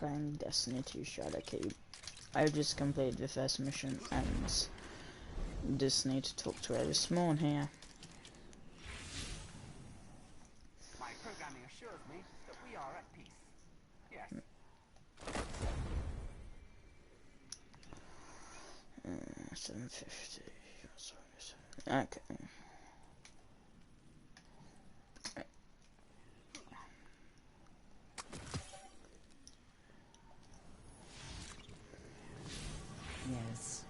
playing Destiny2 Shadowkeep. I just completed the first mission and just need to talk to Eris more here. My programming assures me that we are at peace. Yes. 750. Okay. Yes.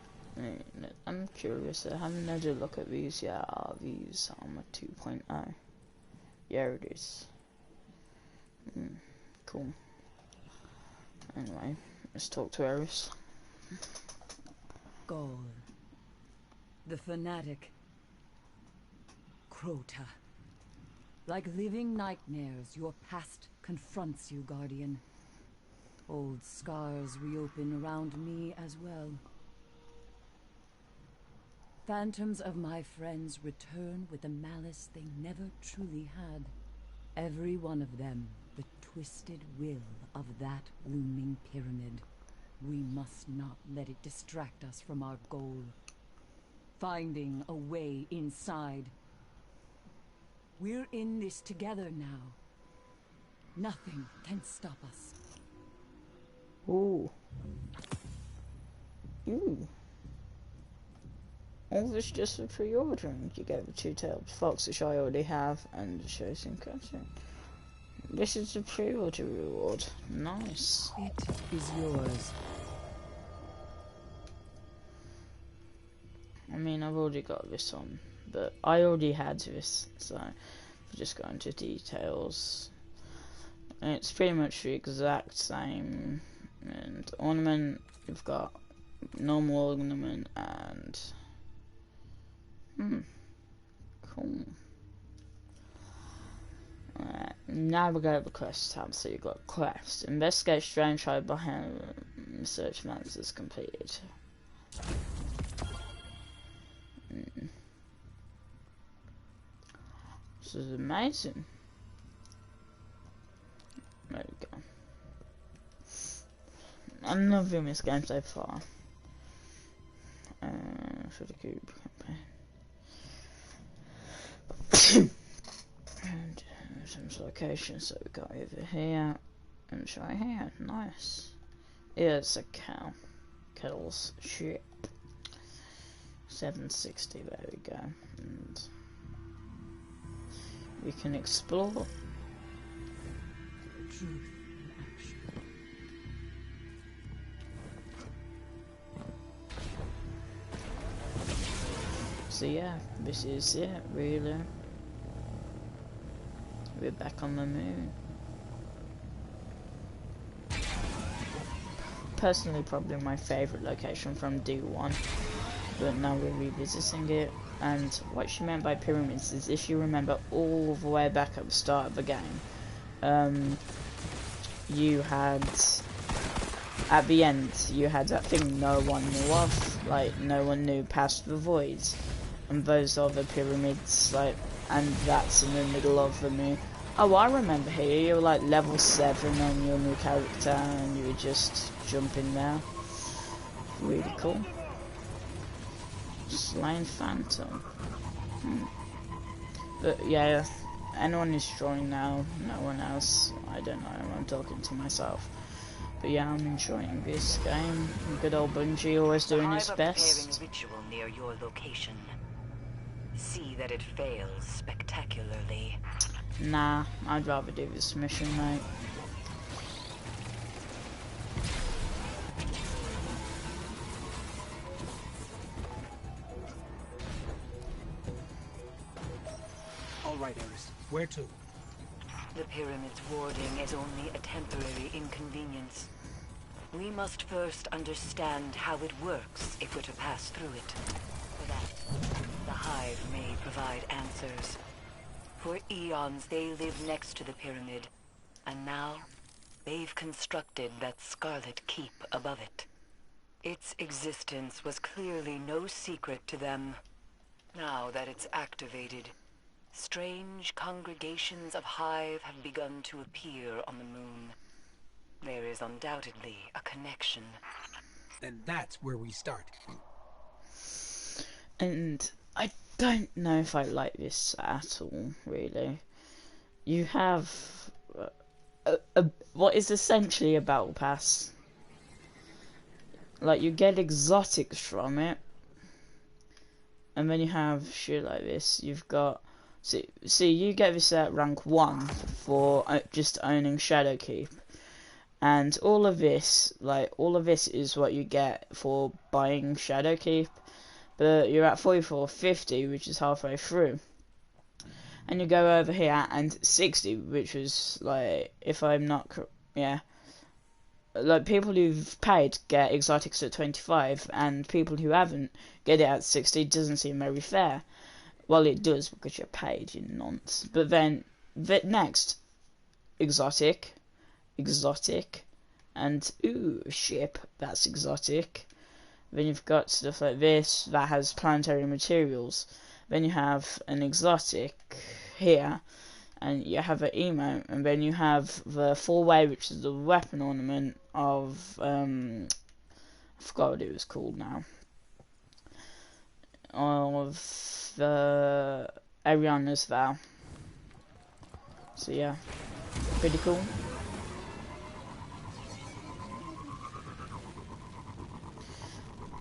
I'm curious. I haven't had a look at these yet. Are these Armor 2.0? Yeah, it is. Cool. Anyway, let's talk to Eris. Gaul. The fanatic. Crota. Like living nightmares, your past confronts you, Guardian. Old scars reopen around me as well. Phantoms of my friends return with a malice they never truly had. Every one of them, the twisted will of that looming pyramid. We must not let it distract us from our goal. Finding a way inside. We're in this together now. Nothing can stop us. Ooh. Ooh. All this just for pre-ordering. You get the two-tailed fox, which I already have, and the chosen cutscene. This is the pre-order reward. Nice. It is yours. I mean, I've already got this on, but I already had this, so if we just go into details, it's pretty much the exact same. And ornament, you've got normal ornament and cool. Now we go to the quest tab. So you've got quest, investigate strange tribe behind search maps is completed. This is amazing. There we go. I'm loving this game so far. For the cube campaign. And some location, so we got over here and right here. Nice. Yeah, it's a cow. Kettle's ship. 760. There we go. And we can explore. Truth in action. So yeah, this is it, really. We're back on the moon. Personally, probably my favourite location from D1, but now we're revisiting it. And what she meant by pyramids is, if you remember all the way back at the start of the game, you had, at the end, you had that thing no one knew of, like no one knew past the voids, and those are the pyramids, like, and that's in the middle of the moon. Oh, I remember here, you were like level 7 on your new character, and you were just jumping there. Really cool. Slain Phantom. But yeah, anyone who's drawing now, no one else, I don't know, I'm talking to myself. But yeah, I'm enjoying this game. Good old Bungie always doing its best. Preparing a ritual near your location. See that it fails spectacularly. Nah, I'd rather do this mission, mate. Alright, Eris. Where to? The pyramid's warding is only a temporary inconvenience. We must first understand how it works if we're to pass through it. For that, the Hive may provide answers. For eons they lived next to the pyramid, and now they've constructed that Scarlet Keep above it. Its existence was clearly no secret to them. Now that it's activated, strange congregations of Hive have begun to appear on the moon. There is undoubtedly a connection. And that's where we start. And I don't know if I like this at all, really. You have what is essentially a battle pass. Like, you get exotics from it, and then you have shit like this. You've got, see, you get this at rank 1 for just owning Shadowkeep. And all of this is what you get for buying Shadowkeep. But you're at 44.50, which is halfway through. And you go over here, and 60, which was, like, if I'm not, yeah. Like, people who've paid get exotics at 25, and people who haven't get it at 60. It doesn't seem very fair. Well, it does, because you're paid, you nonce. But then, next, exotic, and, ooh, ship, that's exotic. Then you've got stuff like this that has planetary materials. Then you have an exotic here, and you have an emote, and then you have the 4-way, which is the weapon ornament of I forgot what it was called now. Of the Ariana's Vow. So yeah, pretty cool.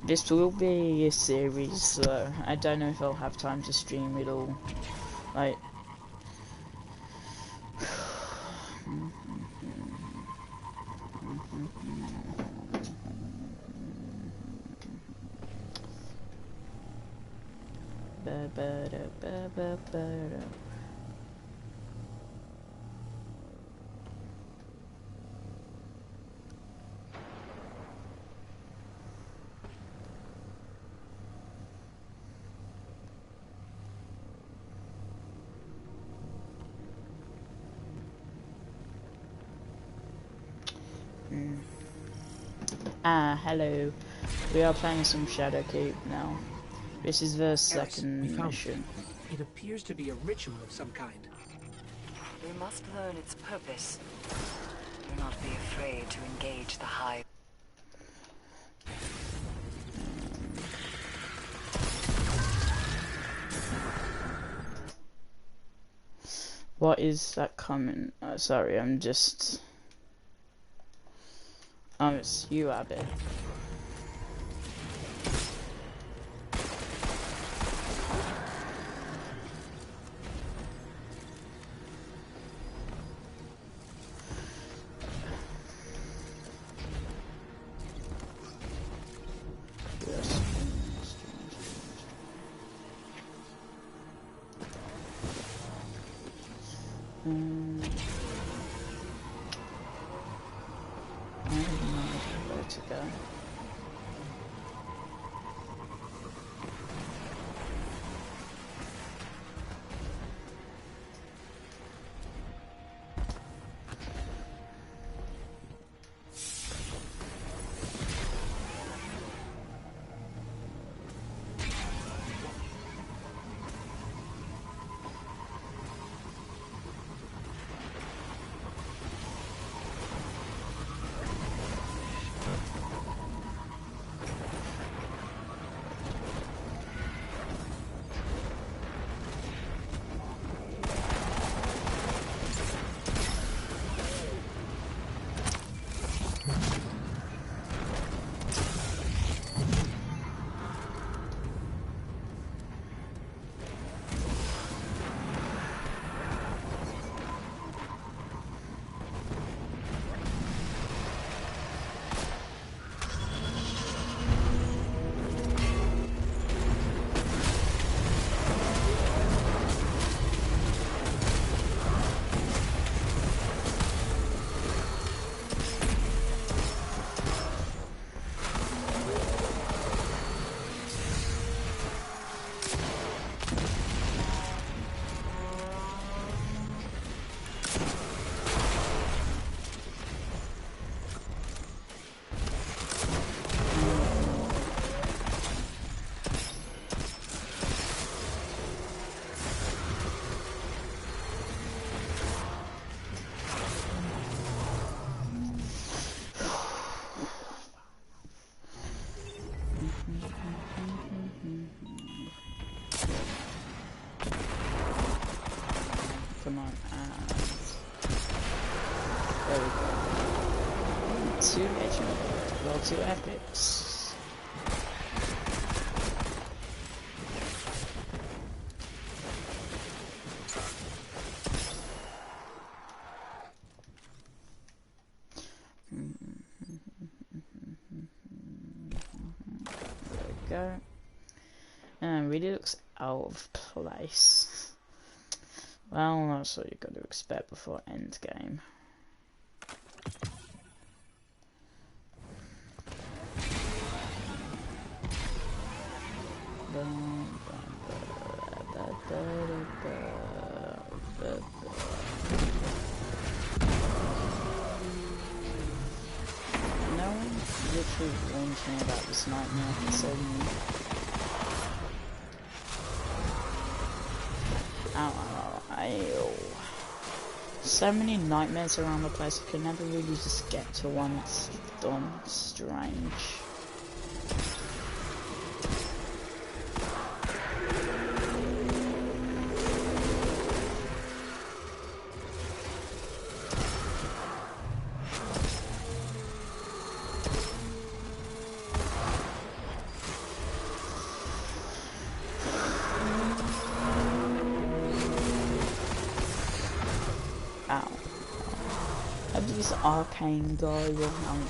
This will be a series, so I don't know if I'll have time to stream it all. Like, hello. We are playing some Shadowkeep now. This is the second mission. It appears to be a ritual of some kind. We must learn its purpose. Do not be afraid to engage the hive. What is that comment? Sorry, I'm just... it's you, Abby. I have no idea where to go. 2 legend, well, 2 epics. Go. And really looks out of place. Well, that's what you've got to expect before endgame. No one literally warned me about this nightmare for so long. Ow. So many nightmares around the place, I could never really just get to one. It's done strange. These arcane guys around.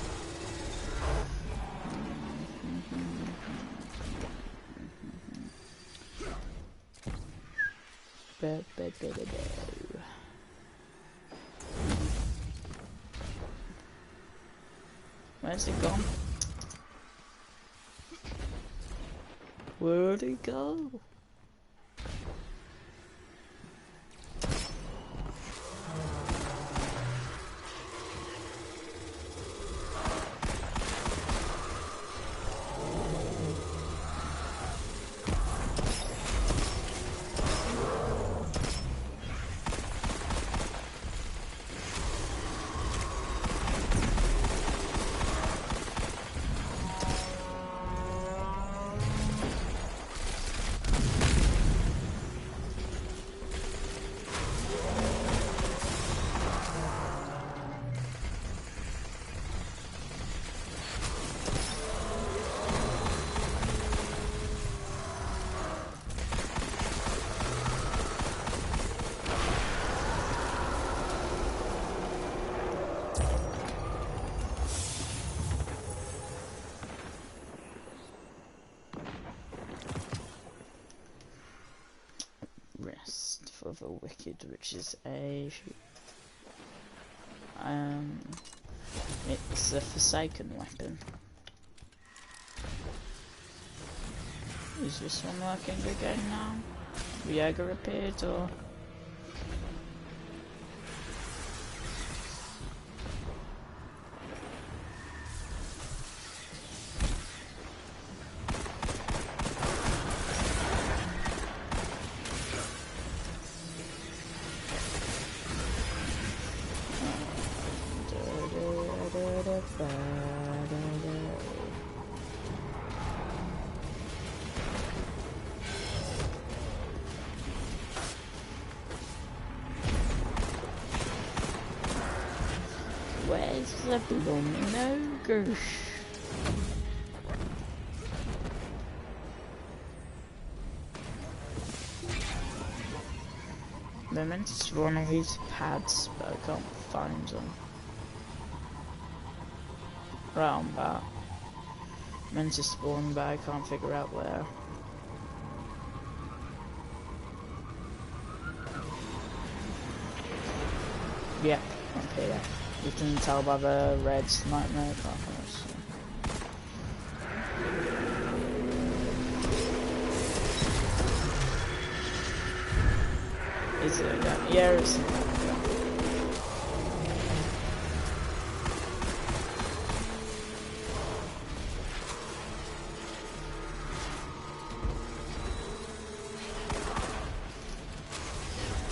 Where's it gone? Where'd it go? For the wicked, which is it's a forsaken weapon. Is this one working again now? Viagra appeared, or? Where's the blooming ogre? They're meant to spawn on these pads, but I can't find them. Right on back. Meant to spawn, but I can't figure out where. Yeah, up here. You can tell by the red nightmare covers. Is it again? Yeah, it's again.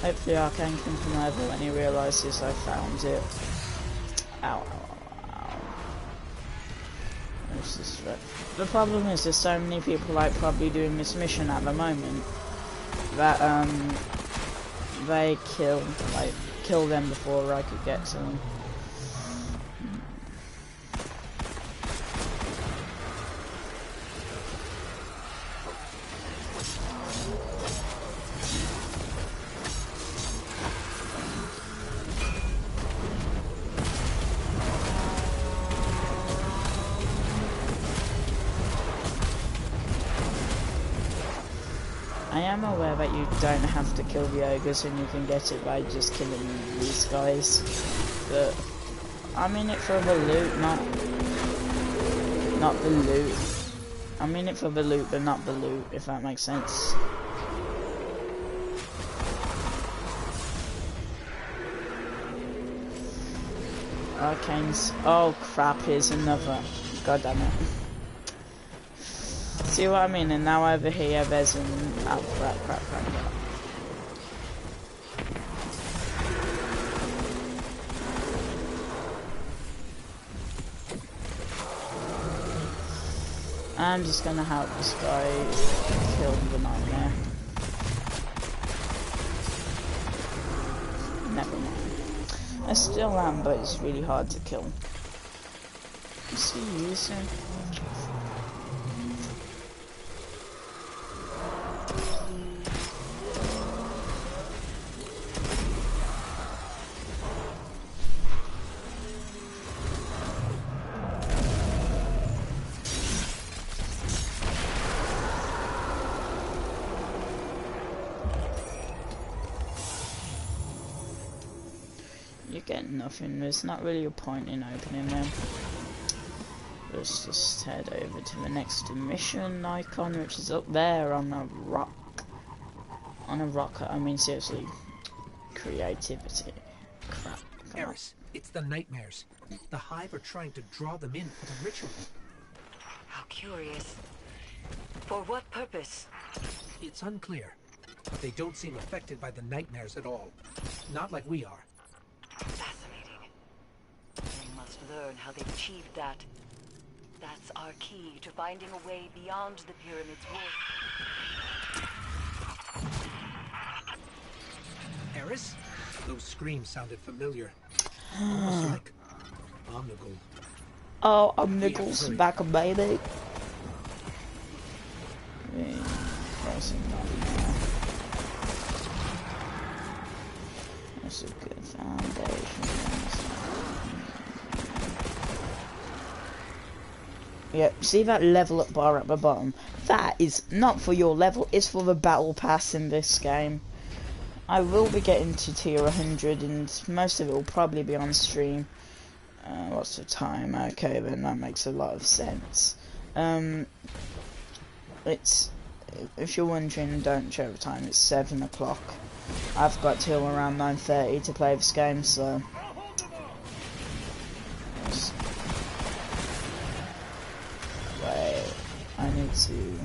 Hopefully Arcane can come over when he realises I found it. Ow. The problem is there's so many people like probably doing this mission at the moment that they kill them before I could get to them. I am aware that you don't have to kill the ogres and you can get it by just killing these guys, but I'm in it for the loot, not the loot. I'm in it for the loot, but not the loot, if that makes sense. Arcanes. Oh crap, here's another. God damn it. See what I mean? And now over here there's an... Oh crap. I'm just gonna help this guy kill the nightmare. Never mind. I still am, but it's really hard to kill. See you soon. You get nothing. There's not really a point in opening them. Let's just head over to the next mission icon, which is up there on a rock. On a rock, I mean seriously. Creativity. Crap. Eris, it's the nightmares. The Hive are trying to draw them in for the ritual. How curious. For what purpose? It's unclear, but they don't seem affected by the nightmares at all. Not like we are. Fascinating. We must learn how they achieved that. That's our key to finding a way beyond the pyramid's wall. Eris? Those screams sounded familiar. Almost like Omnigul. Oh, Omnigul's back, baby. That's a good foundation. Yep, see that level up bar at the bottom? That is not for your level, it's for the battle pass in this game. I will be getting to tier 100 and most of it will probably be on stream. What's the time? Okay, then that makes a lot of sense. It's, if you're wondering, don't check the time, it's 7 o'clock. I've got till around 9:30 to play this game, so... Wait, I need to...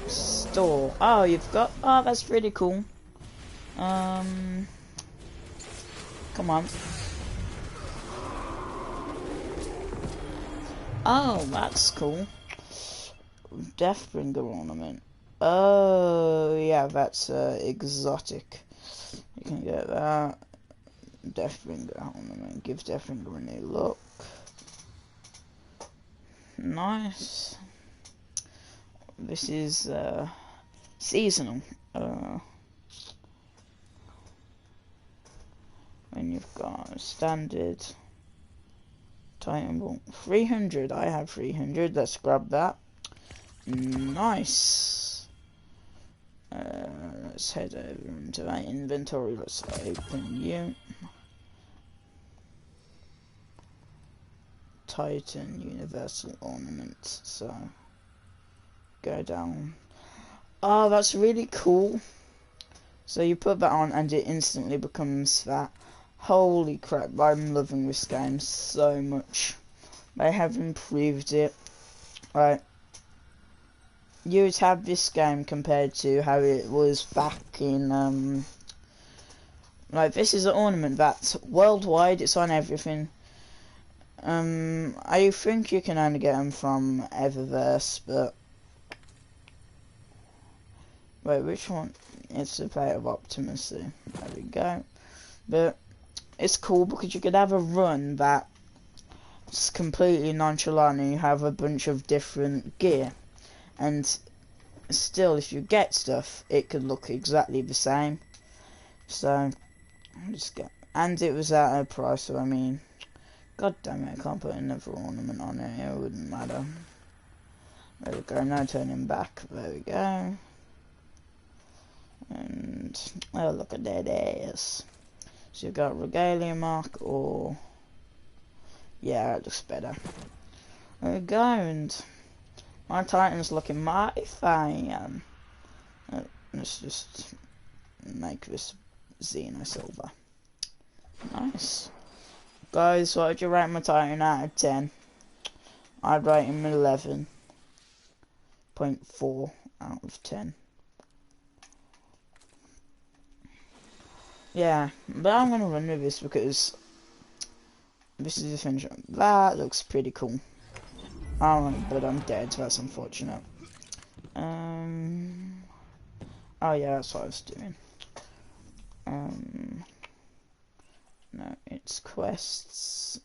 Store. Oh, you've got... Oh, that's really cool. Come on. Oh, that's cool. Deathbringer ornament. Oh, yeah, that's exotic. You can get that. Deathbringer ornament. Give Deathbringer a new look. Nice. This is seasonal. When you've got standard Titan Ball 300, I have 300. Let's grab that. Nice. Let's head over into our inventory. Let's open you. Titan Universal Ornaments. So go down. Oh, that's really cool. So you put that on and it instantly becomes that. Holy crap, I'm loving this game so much. They have improved it. Right. You would have this game compared to how it was back in, like, this is an ornament that's worldwide, it's on everything. I think you can only get them from Eververse, but... Wait, which one? It's the Plate of Optimus, there we go. But... it's cool because you could have a run that's completely nonchalant and you have a bunch of different gear. And still, if you get stuff, it could look exactly the same. So, just go. And it was at a price, so I mean, god damn it, I can't put another ornament on it, it wouldn't matter. There we go, no turning back. There we go. And, oh, look at that ass. So you've got regalia mark, or... yeah, it looks better. There we go, and my Titan's looking mighty fine. Let's just make this Xeno Silver. Nice. Guys, what would you rate my Titan out of 10? I'd rate him 11.4 out of 10. Yeah, but I'm gonna run with this because this is the finish. That looks pretty cool. But I'm dead, so that's unfortunate. Oh yeah, that's what I was doing. No, it's quests.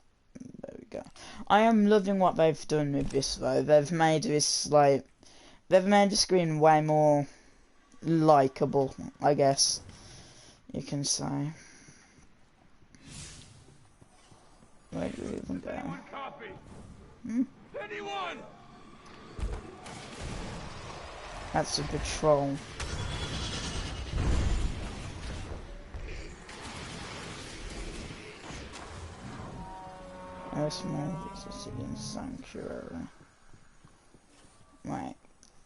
There we go. I am loving what they've done with this though. They've made this they've made the screen way more likable, I guess you can say. Where do we even go? Anyone? That's a patrol. A small civilian sanctuary. Right,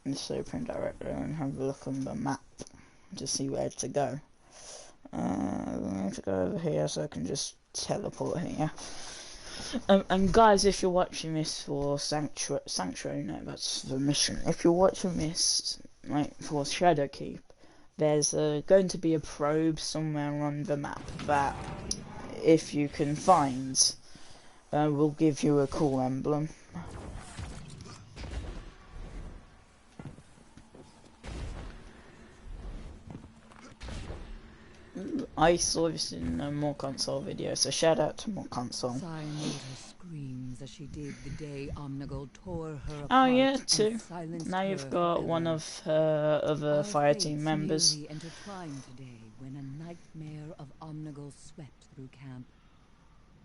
let's open directly and have a look on the map to see where to go. We need to go over here so I can just teleport here. And guys, if you're watching this for Sanctuary, no, that's the mission. If you're watching this, like, for Shadowkeep, there's going to be a probe somewhere on the map that, if you can find, will give you a cool emblem. I saw this in a More Console video, so shout out to More Console. Screams as she did the day Omnigul tore her apart. Oh yeah, too. Now you've got one of her other fireteam members. Intertwined today when a nightmare of Omnigul swept through camp.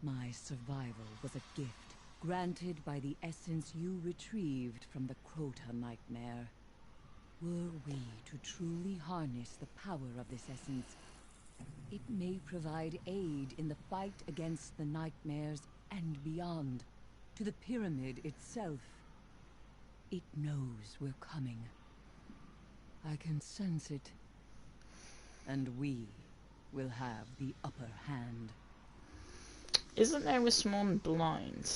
My survival was a gift granted by the essence you retrieved from the Crota nightmare. Were we to truly harness the power of this essence, it may provide aid in the fight against the nightmares and beyond, to the pyramid itself. It knows we're coming. I can sense it. And we will have the upper hand. Isn't there a small blind?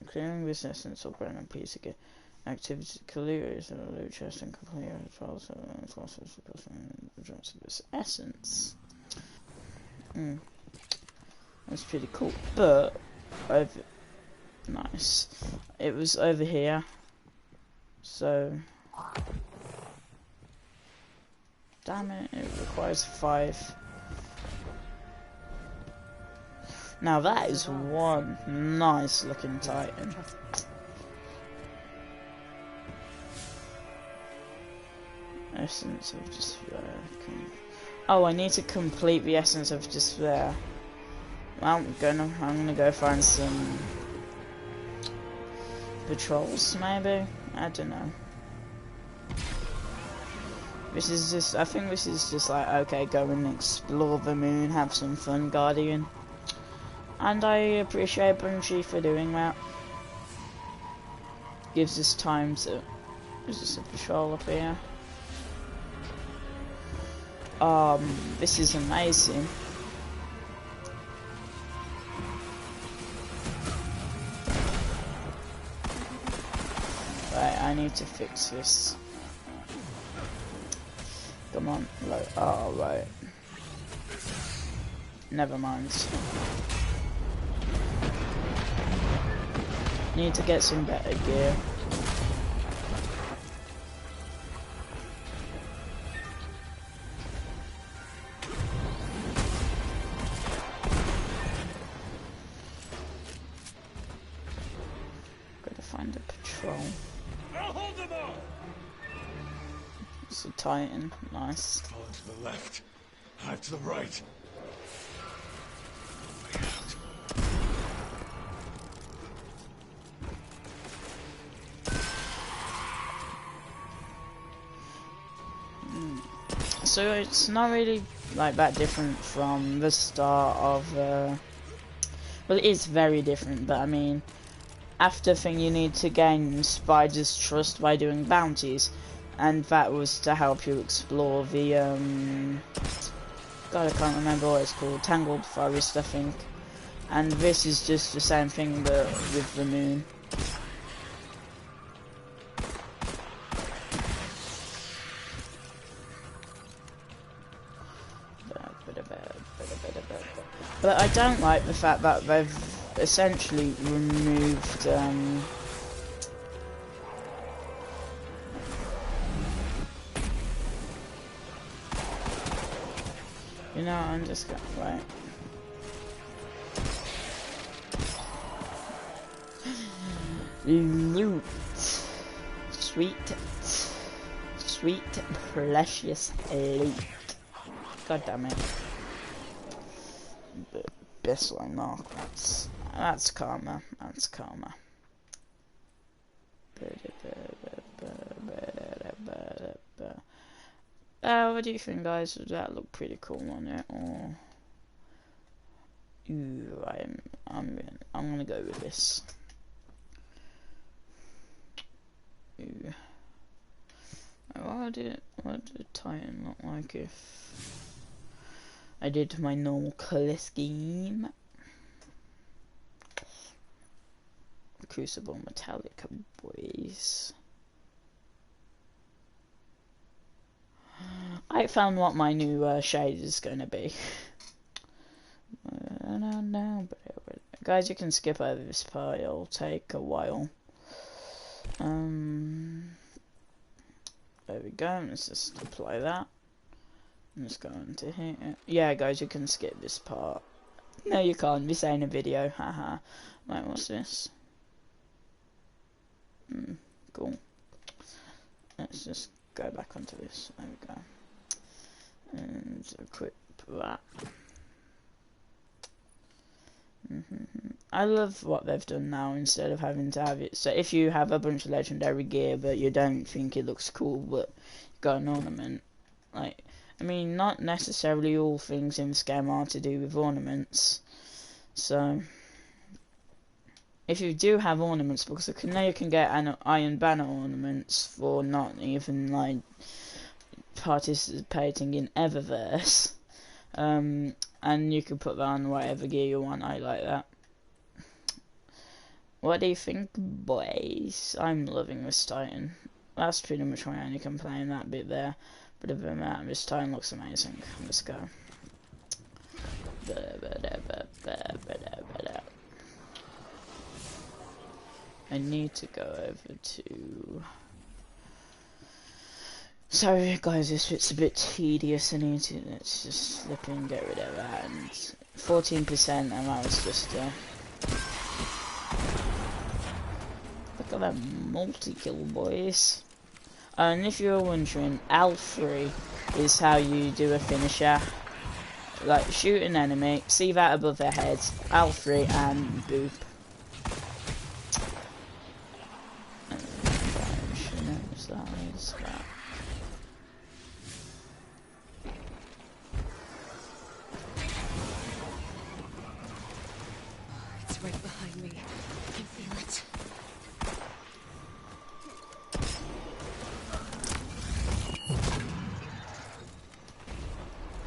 Clearing this essence will grant a piece of activity. Clear is a loot chest and complete trials and classes of this essence. That's pretty cool, but over nice. It was over here, so damn it, it requires 5. Now that is one nice looking Titan. Essence of Despair. Oh, I need to complete the Essence of Despair. Well, I'm gonna go find some patrols, maybe? I don't know. This is just, I think this is just like, okay, go and explore the moon, have some fun, Guardian. And I appreciate Bungie for doing that. Gives us time to... There's just a patrol up here. This is amazing. Right, I need to fix this. Come on, like, oh, right. Never mind. Need to get some better gear. Gotta find a patrol. I'll hold them off. It's a Titan. Nice. Fall to the left. Hive to the right. Way out. So it's not really like that different from the start of well, it is very different, but I mean, after thing you need to gain Spider's trust by doing bounties, and that was to help you explore the God, I can't remember what it's called, Tangled Forest, I think. And this is just the same thing but with the moon. But I don't like the fact that they've essentially removed you know, I'm just gonna wait. Loot. Sweet precious loot. God damn it. Best line mark, that's karma, that's karma. What do you think, guys? Does that look pretty cool on it, or I'm gonna go with this. What did Titan look like if I did my normal colour scheme? Crucible Metallic, boys. I found what my new shade is going to be. Guys, you can skip over this part, it'll take a while. There we go, let's just apply that. I'm just going to hit it. Yeah, guys, you can skip this part. No, you can't, this ain't a video, haha. Right, what's this? Cool. Let's just go back onto this. There we go. And equip that. I love what they've done now instead of having to have it. So if you have a bunch of legendary gear but you don't think it looks cool but you've got an ornament, like, I mean, not necessarily all things in this game are to do with ornaments. So if you do have ornaments, because now you can get an Iron Banner ornaments for not even like participating in Eververse, and you can put that on whatever gear you want. I like that. What do you think, boys? I'm loving this Titan. That's pretty much my only complaint, that bit there. But other than that, this Titan looks amazing. Let's go. I need to go over to... Sorry guys, this bit's a bit tedious. Let's just slip in, get rid of that, and 14%, and that was just look at that multi-kill, boys. And if you're wondering, L3 is how you do a finisher. Like, shoot an enemy, see that above their heads, L3, and boop. It's right behind me. I can feel it.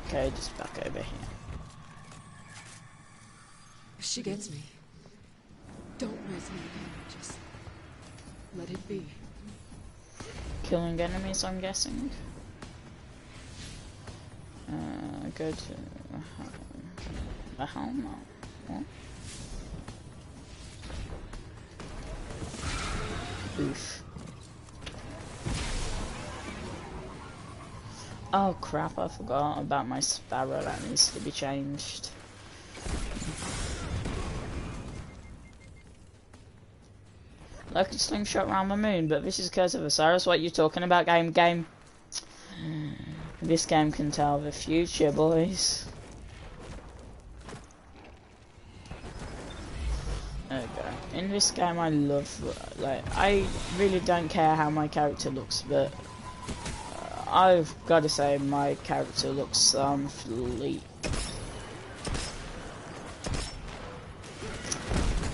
Okay, just back over here. If she gets me, don't raise me again. Just let it be. Killing enemies, I'm guessing. Go to the helm. What? Oof. Oh crap, I forgot about my sparrow, that needs to be changed. Like a slingshot around the moon, but this is Curse of Osiris. What are you talking about, game? this game can tell the future, boys. Okay. In this game, I love, like, I really don't care how my character looks, but I've got to say my character looks fleet.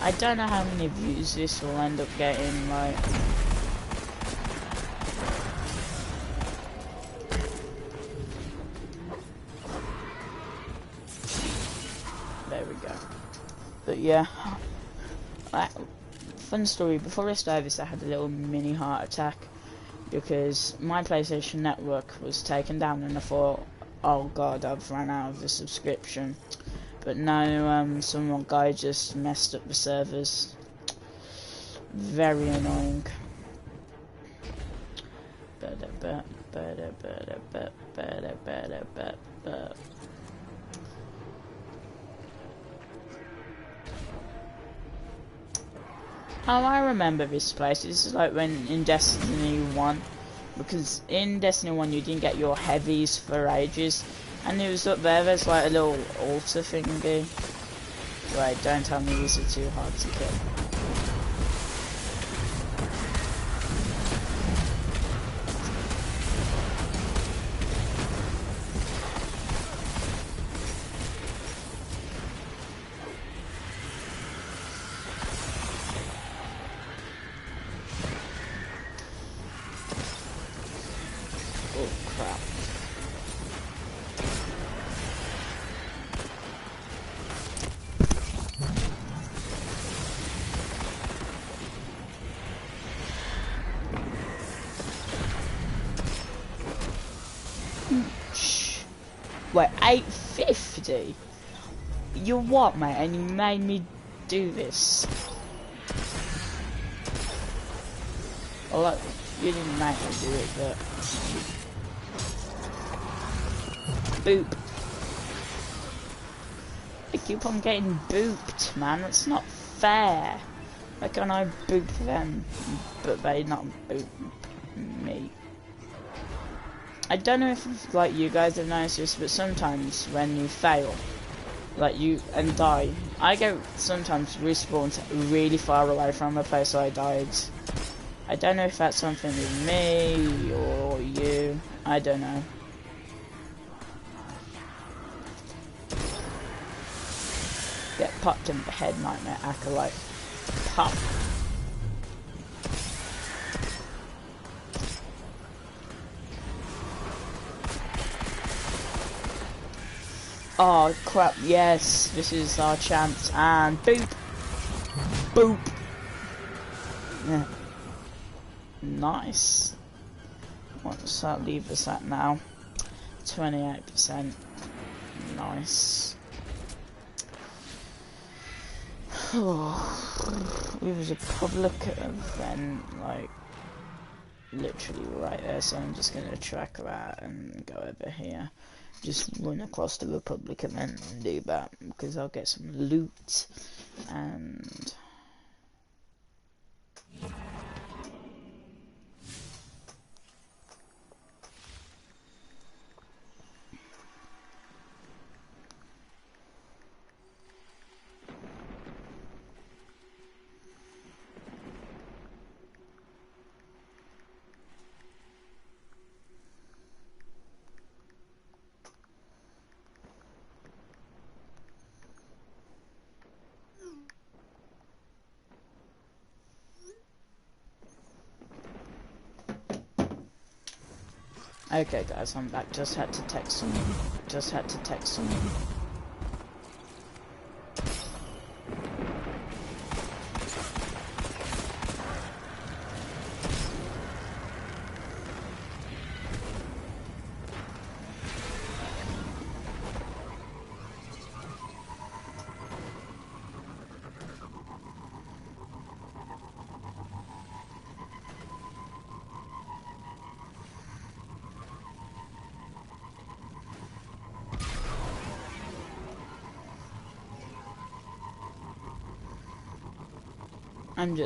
I don't know how many views this will end up getting, like. There we go. But yeah, like, fun story, before I started this I had a little mini heart attack because my PlayStation Network was taken down and I thought, oh god, I've run out of the subscription. But no, some guy just messed up the servers. Very annoying. How I remember this place, this is like when in Destiny 1, because in Destiny 1 you didn't get your heavies for ages. And it was up there, there's like a little altar thingy. Wait, don't tell me these are too hard to kill. Oh crap. Wait, 850? You what, mate? And you made me do this. Well, like, you didn't make me do it, but... Boop. I keep on getting booped, man. That's not fair. Why can't I boop them, but they not boop me? I don't know if, like, you guys have noticed this, but sometimes when you fail, like, and die, I go sometimes respawn really far away from the place I died. I don't know if that's something with me or you. I don't know. Get popped in the head, nightmare acolyte. Pop. Oh crap, yes, this is our chance, and boop! Boop! Yeah. Nice. What's that leave us at now? 28%. Nice. It was a public event, like, literally right there, so I'm just gonna track that and go over here. Just run across the Republic event and do that because I'll get some loot and okay guys, I'm back. Just had to text someone.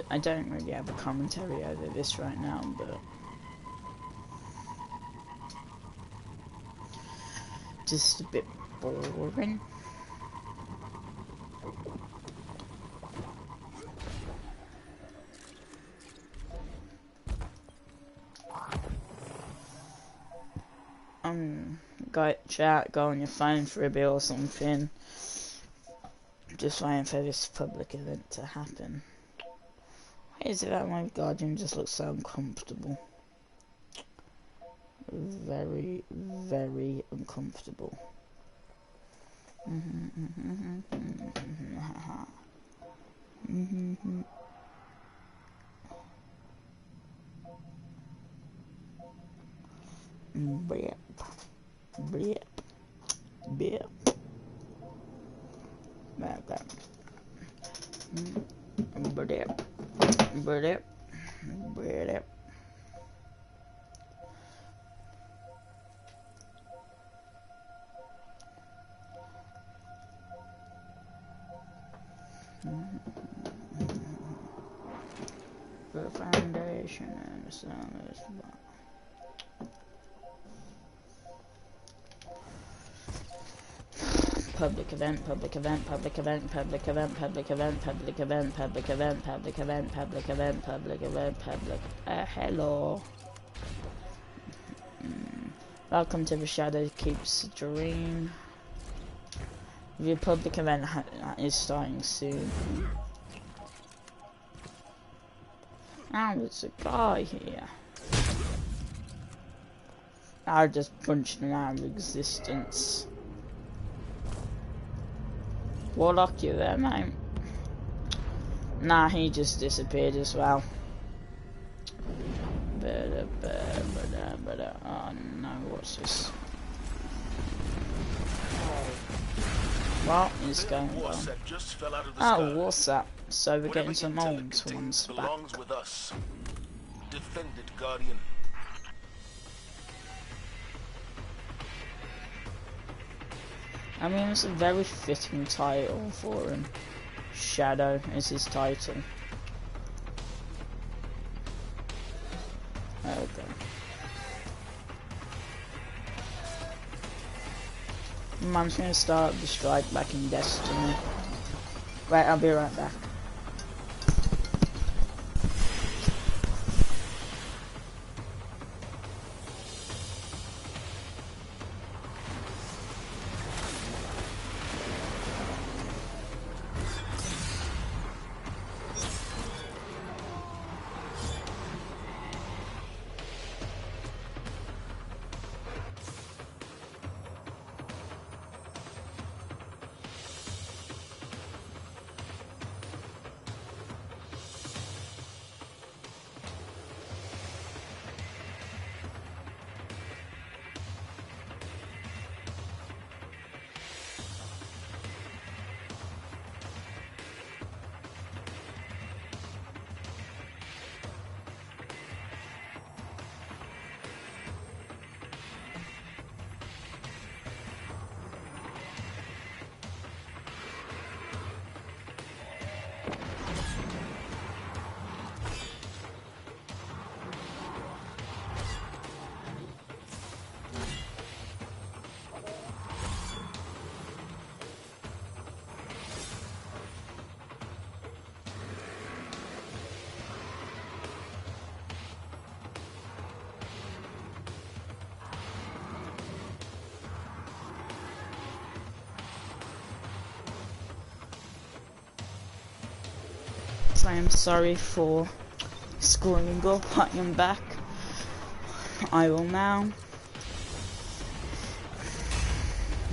I don't really have a commentary over this right now, but just a bit boring. Go on your phone for a bit or something. Just waiting for this public event to happen. Why is it that my guardian just looks so uncomfortable? Very, very uncomfortable. Blip. Blip. Blip. Okay. Blip. Blip. Blip. The foundation and the sun is public event, public event, public event, public event, public event, public event, public event, public event, public event, public event, public. Hello. Welcome to the Shadowkeep stream. The public event is starting soon. Now there's a guy here. I just punched him out of existence. Warlock, you there, mate? Nah, he just disappeared as well. Oh no, what's this? What is going on? Oh, what's that? So we're getting some old ones back. With us. Defend it, Guardian. I mean, it's a very fitting title for him. Shadow is his title. Okay. I'm just gonna start the strike back in Destiny. Right, I'll be right back. I am sorry for screwing up. I am back. I will now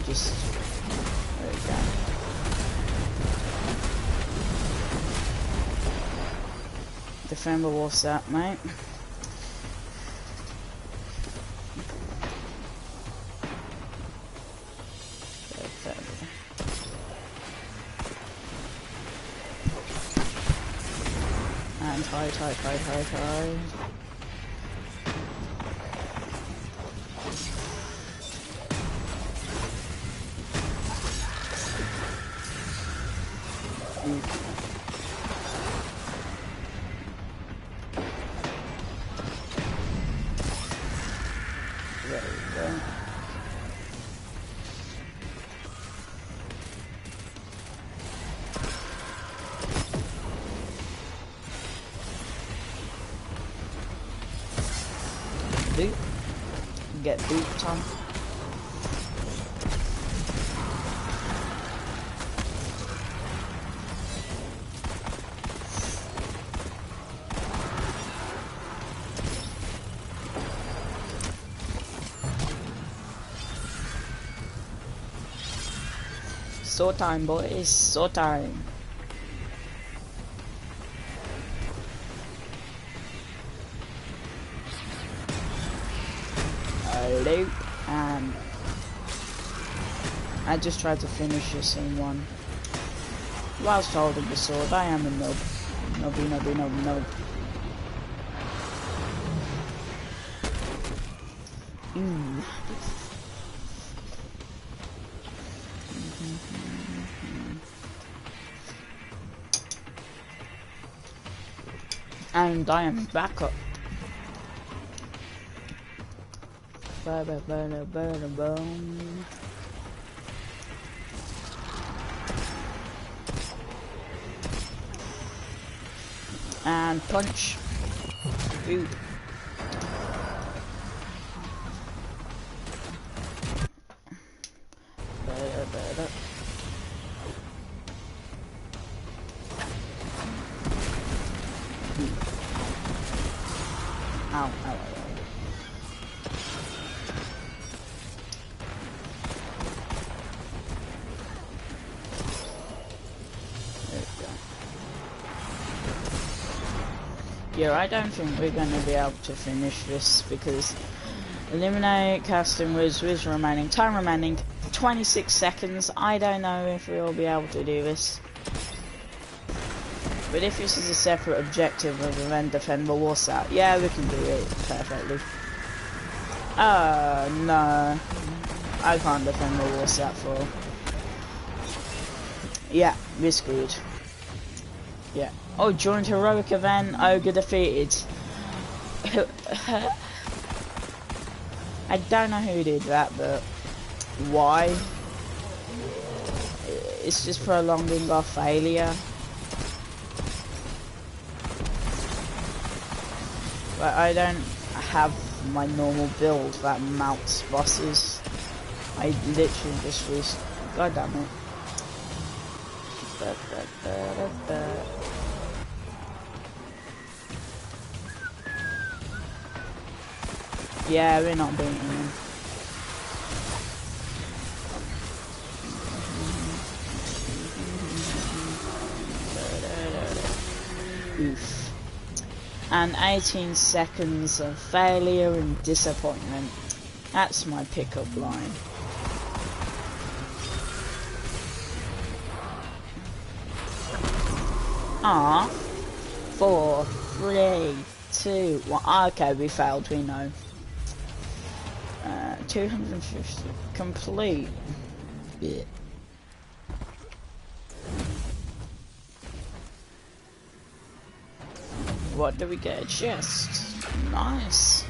just there we go. Defend the what's that, mate? Hi. There we go. boot. Get booped on. So time, boys. So time. Loop, and I just tried to finish this in one whilst holding the sword. I am a noob. Noob. And I am back up. And punch. Boot. Ow. Yeah, I don't think we're going to be able to finish this because eliminate casting was remaining. Time remaining 26 seconds. I don't know if we'll be able to do this. But if this is a separate objective other than defend the war set, yeah, we can do it perfectly. No. I can't defend the war set for. Yeah, we're screwed. Yeah. Oh, joined heroic event. Ogre defeated. I don't know who did that, but why? It's just prolonging our failure. But I don't have my normal build that mounts bosses. I literally just was. God damn it. Yeah, we're not beating him. Oof. And 18 seconds of failure and disappointment. That's my pickup line. Ah, 4, 3, 2, 1. Okay, we failed, we know. 250 complete. Yeah. What do we get? A chest. Nice.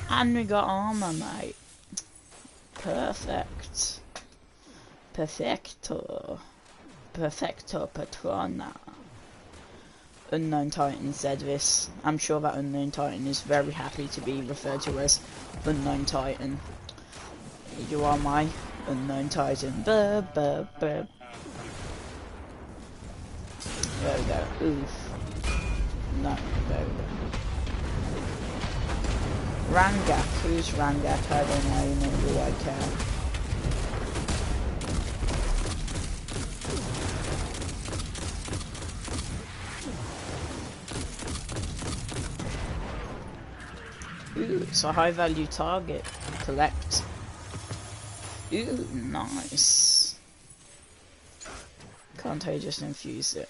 And we got armor, mate. Perfect. Perfecto. Perfecto Patrona. Unknown Titan said this. I'm sure that Unknown Titan is very happy to be referred to as Unknown Titan. You are my Unknown Titan. There we go. Oof. No, there we go. Rangak. Who's Rangak? I don't know. Maybe I can. Ooh, it's a high value target. Collect. Ooh, nice. Can't I just infuse it?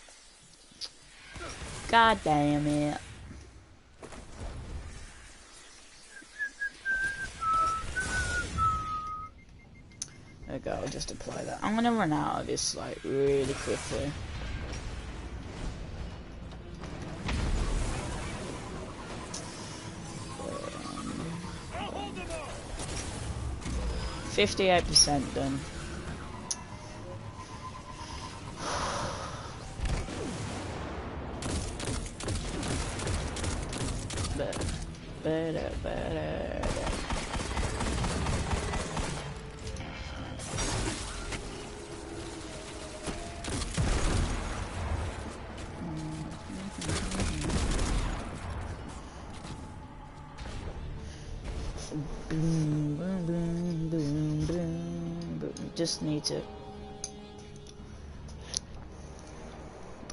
God damn it. There we go, I'll just apply that. I'm gonna run out of this like really quickly. Um, 58% done. Boom, boom, boom, boom, boom, boom. Just need to.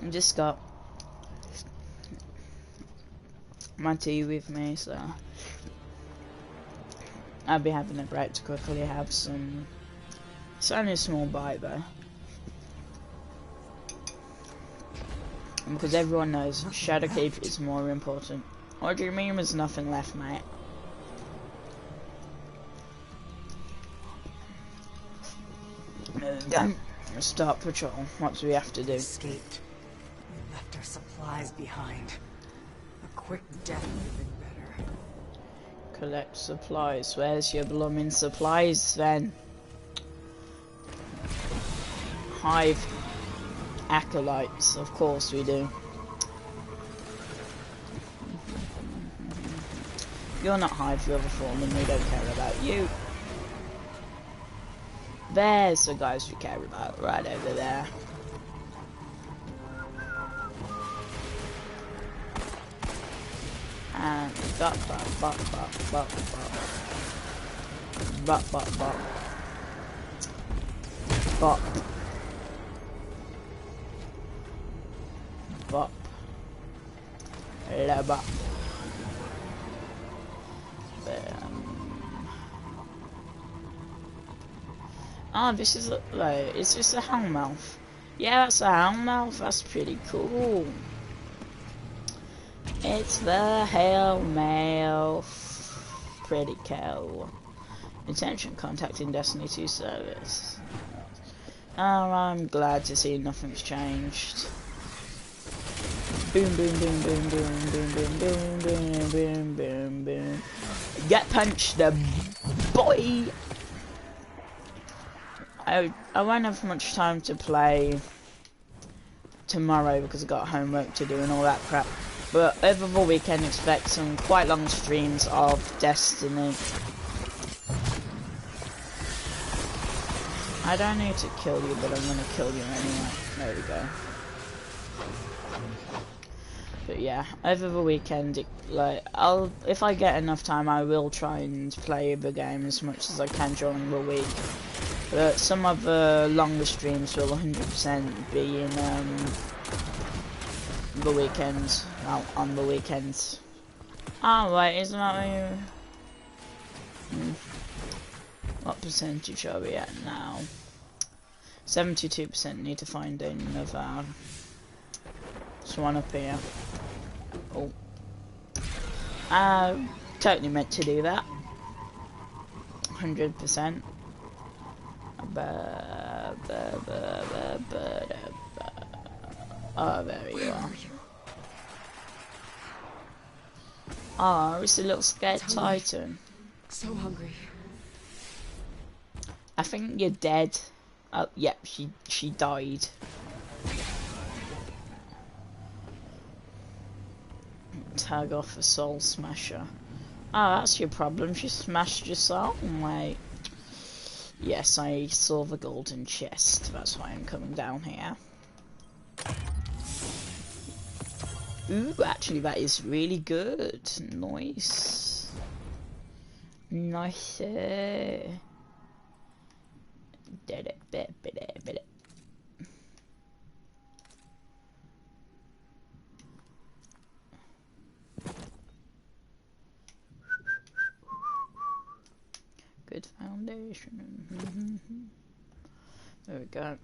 I just got my tea with me, so I'll be having a break to quickly have some. It's only a small bite though, because everyone knows shadowkeep is more important. What do you mean there's nothing left, mate? Don't start patrol. What do we have to do? Escaped. We left our supplies behind. A quick death would have been better. Collect supplies. Where's your blooming supplies then? Hive acolytes, of course we do. You're not Hive, you're the Foreman, we don't care about you. There's the guys we care about, right over there. And bop bop bop bop bop bop bop bop bop bop bop la bop. Oh, this is like, is this a hellmouth? Yeah, that's a hellmouth. That's pretty cool. It's the hellmouth. Pretty cool. Attention, contacting Destiny2 service. Oh, I'm glad to see nothing's changed. Boom, boom, boom, boom, boom, boom, boom, boom, boom, boom, boom, boom. Get punched, boy. I won't have much time to play tomorrow because I've got homework to do and all that crap. But over the weekend, expect some quite long streams of Destiny. I don't need to kill you, but I'm gonna kill you anyway. There we go. But yeah, over the weekend, if I get enough time, I will try and play the game as much as I can during the week. But some of the longer streams will 100% be in the weekends. Well, on the weekends. Oh wait, isn't that you? What percentage are we at now? 72%. Need to find another. There's one up here. Oh. Totally meant to do that. 100%. Oh, there you are. Oh, it's a little scared titan. So hungry. I think you're dead. Oh, yep, she died. Tag off a soul smasher. Oh, that's your problem. She smashed your soul, mate. Yes, I saw the golden chest. That's why I'm coming down here. Ooh, actually, that is really good. Nice. Nice. Good foundation. There we go.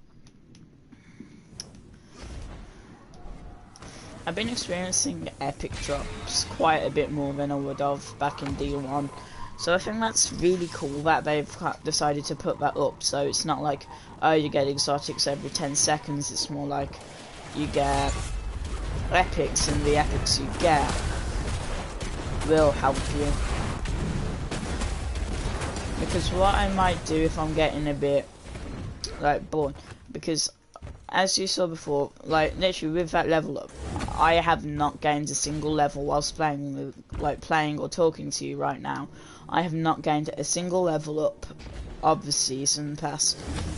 I've been experiencing epic drops quite a bit more than I would have back in D1. So I think that's really cool that they've decided to put that up. So it's not like, oh, you get exotics every 10 seconds. It's more like you get epics, and the epics you get will help you. Because what I might do if I'm getting a bit like bored, because as you saw before, like literally with that level up, I have not gained a single level whilst playing, playing or talking to you right now. I have not gained a single level up of the season pass.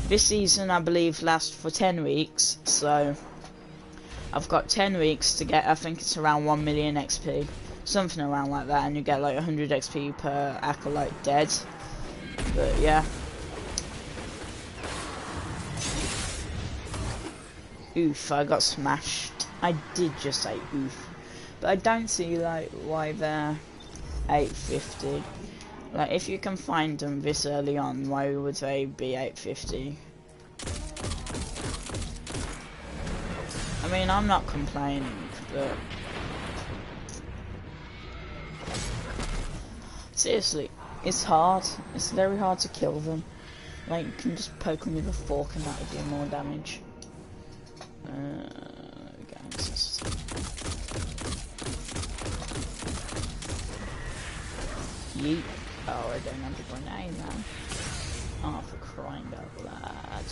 This season, I believe, lasts for 10 weeks, so I've got 10 weeks to get, I think it's around 1 million XP, something around like that, and you get like 100 XP per acolyte dead. But yeah. Oof, I got smashed. I did just say oof. But I don't see like why they're 850. Like, if you can find them this early on, why would they be 850? I mean, I'm not complaining, but seriously, it's hard. It's very hard to kill them. Like, you can just poke them with a fork and that would do more damage. Yeet. Oh, I don't have a grenade now. Oh, for crying out loud.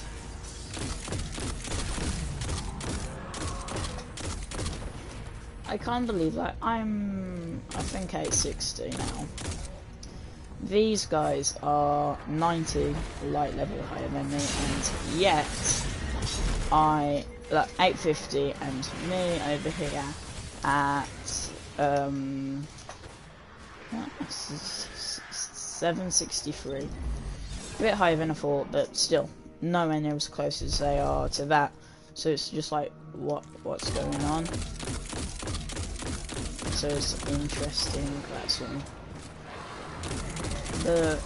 I can't believe that. I think 860 now. These guys are 90 light level higher than me, and yet I, like, 850 and me over here at 763. A bit higher than I thought, but still nowhere near as close as they are to that. So it's just like, what's going on? So it's interesting, that's all. But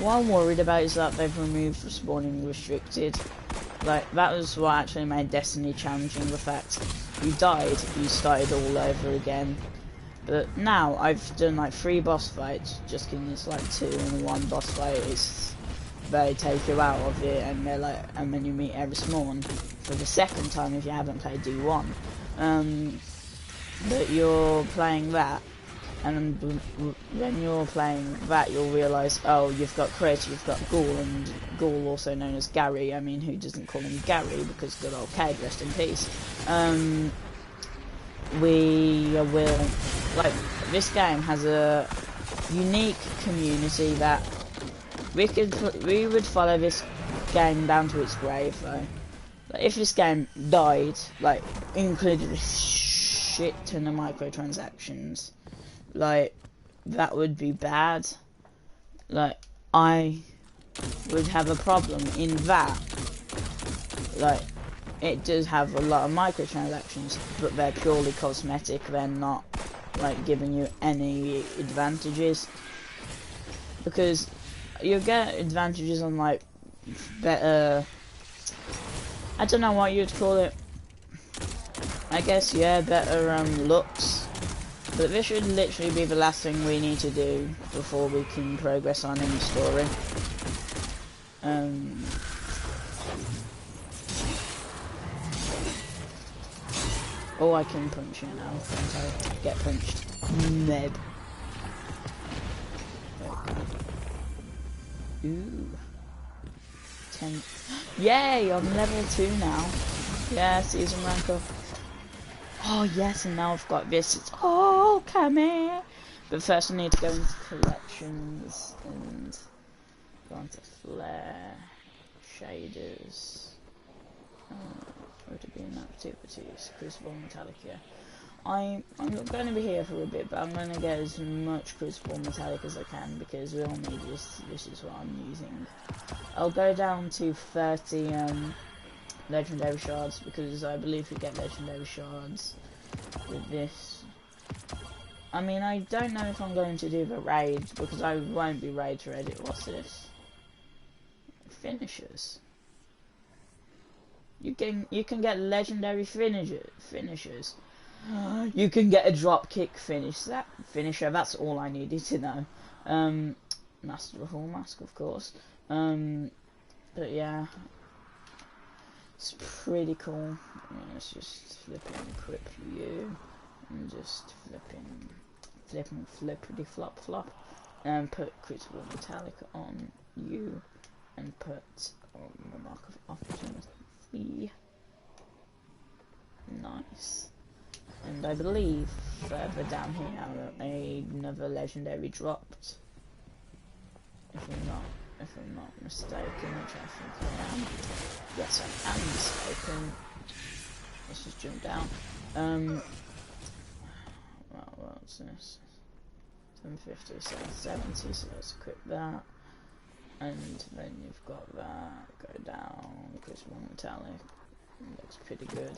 what I'm worried about is that they've removed respawning restricted. Like, that was what actually made Destiny challenging, the fact you died, you started all over again. But now I've done like 3 boss fights, just kidding, it's like 2 and 1 boss fight is they take you out of it, and they're like, and then you meet every spawn for the second time if you haven't played D1. But you're playing that, and when you're playing that, you'll realise, oh, you've got Chris, you've got Ghoul, and Ghoul, also known as Gary. I mean, who doesn't call him Gary, because good old Cade, rest in peace. We will, like, this game has a unique community that we would follow this game down to its grave, though. Like, if this game died, like, included a shit ton of microtransactions, like, that would be bad. Like, I would have a problem in that. Like, it does have a lot of microtransactions, but they're purely cosmetic. They're not, like, giving you any advantages. Because you get advantages on, like, better, I don't know what you'd call it. I guess, yeah, better looks. But this should literally be the last thing we need to do before we can progress on any story. Oh, I can punch you now. Can't I? Get punched. Neb. Ooh. 10. Yay! I'm level 2 now. Yeah, season rank up. Oh yes, and now I've got this. It's all coming. But first I need to go into collections and go into flare, shaders. Would it be in activities? Crucible Metallica. I'm going to be here for a bit, but I'm going to get as much Crucible Metallic as I can, because we all need this. This is what I'm using. I'll go down to 30 legendary shards, because I believe we get legendary shards with this. I mean, I don't know if I'm going to do the raid, because I won't be raid ready. What's this? Finishers. You can get legendary finishers. You can get a drop kick finisher. That's all I needed to know. Master of All Mask, of course. But yeah, it's pretty cool. Let's just flipping equip you, and just flippity flop, and put Crucible Metallic on you, and put the Mark of Opportunity. Nice. and I believe further down here another legendary dropped. If I'm not mistaken, which I think I am. Yes, I am mistaken. Let's just jump down. Well, what's this? 750, 770, so let's equip that. And then you've got that, go down, because one metallic, looks pretty good.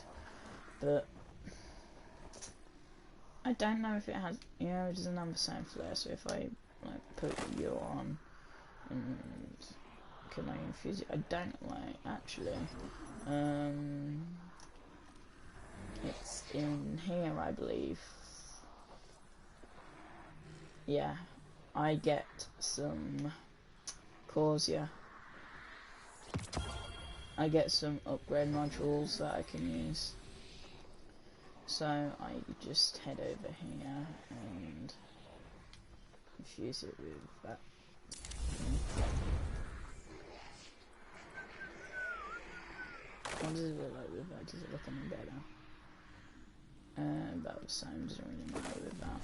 But I don't know if it has, you know, it doesn't have the same flare, so if I like put you on, and can I infuse it? I don't like, actually. It's in here, I believe. Yeah, I get some Corsia. I get some upgrade modules that I can use. So I just head over here and infuse it with that. What does it look like with that? Does it look any better? About the same, doesn't really matter with that.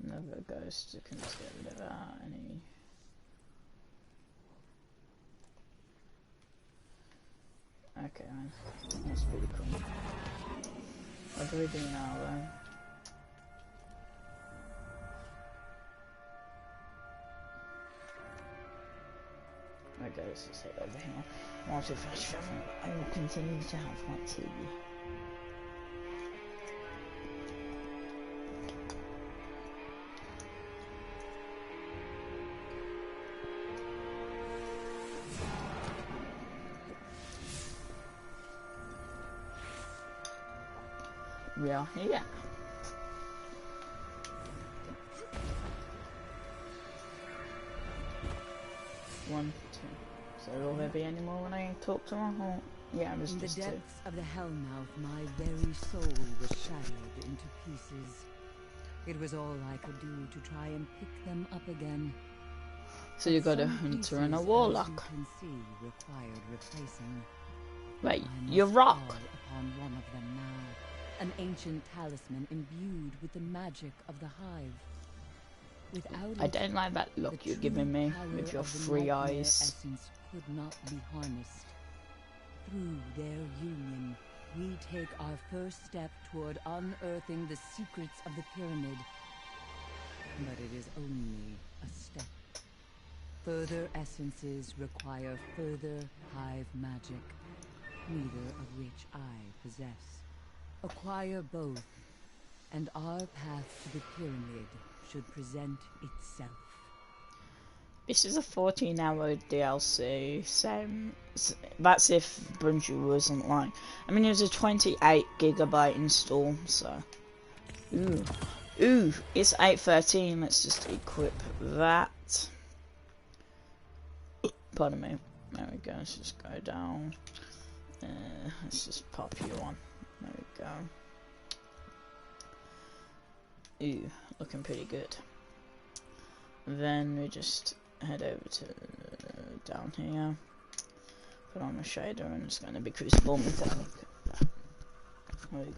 Another ghost, you can just get rid of that. Any. Okay, man. That's pretty cool. What do we do now, though? Okay, let's just head over here. Whilst if I travel, I will continue to have my tea. We are here. One, two. So will there be any more when I talk to her? Or... yeah, it was In the just two. depths of the Hellmouth, my very soul was shattered into pieces. It was all I could do to try and pick them up again. So you got a hunter and a warlock. As you can see, required replacing. Wait, I you must rock. call upon one of them now, an ancient talisman imbued with the magic of the hive. Without I it, don't like that look the you're giving me true with power your of the three nightmare eyes. essence could not be harnessed. Through their union, we take our first step toward unearthing the secrets of the pyramid. But it is only a step. Further essences require further hive magic, neither of which I possess. Acquire both, and our path to the pyramid should present itself. This is a 14-hour DLC, so that's if Bungie wasn't lying. I mean, it was a 28GB install, so... Ooh, it's 8:13, let's just equip that. Pardon me. There we go, let's just go down. Let's just pop you on. There we go. Ooh, looking pretty good. Then we just head over to down here. Put on the shader and it's going to be Crucible Metallic. There we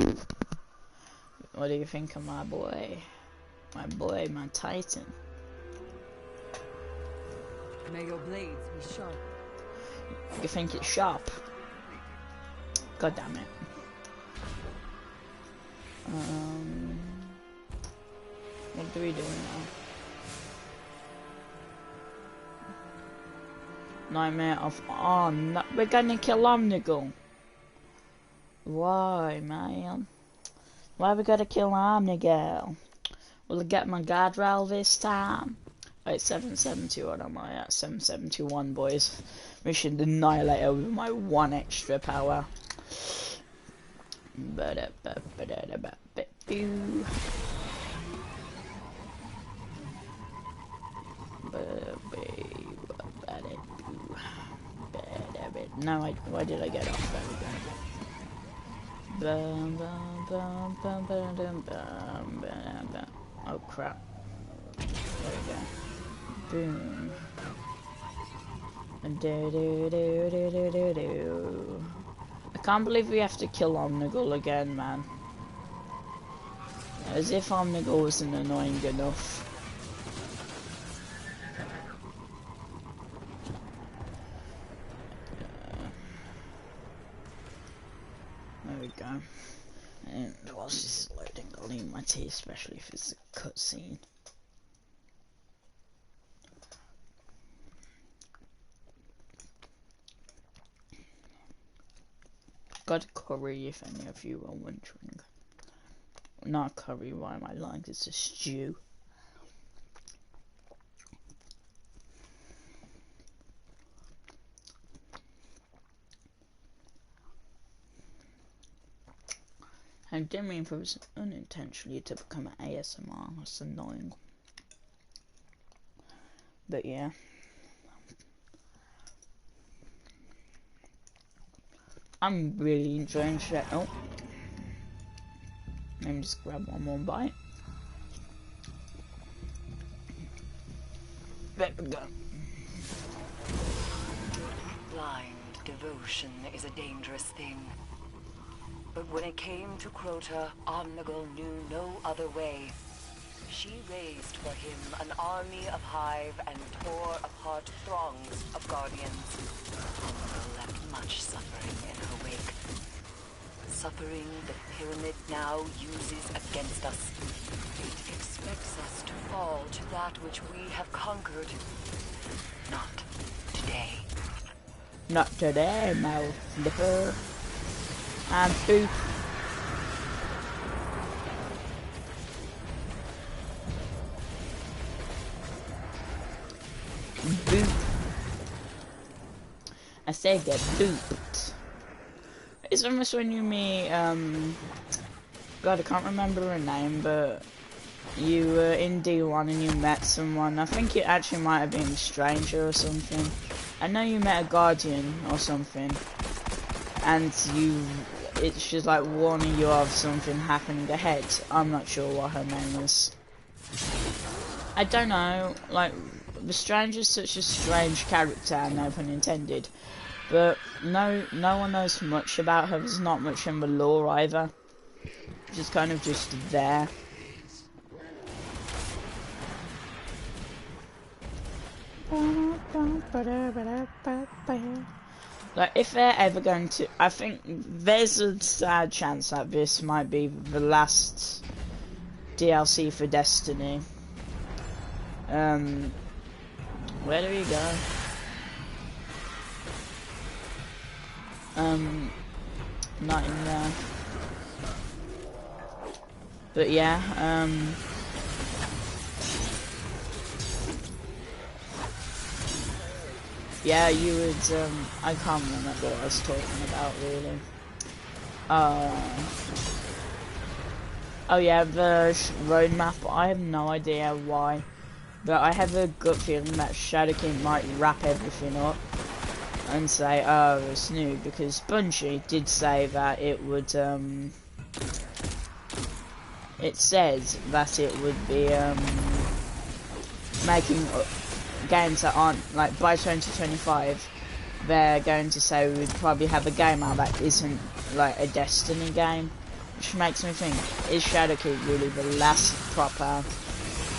go. What do you think of my boy? My boy, my Titan. May your blades be sharp. You think it's sharp? God damn it. What do we do now? Nightmare of... oh no, we're gonna kill Omnigul. Why, man? Why we gotta kill Omnigul? Will I get my guardrail this time? Wait, 770, what am I at? 771, boys. Mission Annihilator with my one extra power. No, why did I get off? There we go. Oh crap. There we go. Boom. A Can't believe we have to kill Omnigul again, man. As if Omnigul wasn't annoying enough. There we go. And whilst this is loading, I'll eat my tea, especially if it's a cutscene. Got curry, if any of you are wondering. Not curry, why am I lying? It's a stew. I didn't mean for it unintentionally to become an ASMR. That's annoying. But yeah. I'm really enjoying shit. Oh. Let me just grab one more bite. There we go. Blind devotion is a dangerous thing. But when it came to Crota, Omnigul knew no other way. She raised for him an army of Hive and tore apart throngs of Guardians. Omnigul left much suffering in her wake. Suffering the Pyramid now uses against us. It expects us to fall to that which we have conquered. Not today. Not today, mouth flipper. And boop. Boop. I say get booped. It's almost when you meet, God, I can't remember her name, but you were in D1 and you met someone. I think it actually might have been a stranger or something. I know you met a Guardian or something. And it's just like warning you of something happening ahead. I'm not sure what her name is. I don't know, like, the Stranger is such a strange character, no pun intended. But no one knows much about her. There's not much in the lore either. She's kind of just there. Like, if they're ever going to, I think there's a sad chance that this might be the last DLC for Destiny. Where do we go? Not in there. But yeah, yeah, you would, I can't remember what I was talking about, really. Oh yeah, the roadmap, I have no idea why. But I have a gut feeling that Shadowkeep might wrap everything up and say, oh, it's new, because Bungie did say that it would, it says that it would be, making games that aren't, like, by 2025, they're going to say we'd probably have a game out that isn't, like, a Destiny game, which makes me think, is Shadowkeep really the last proper,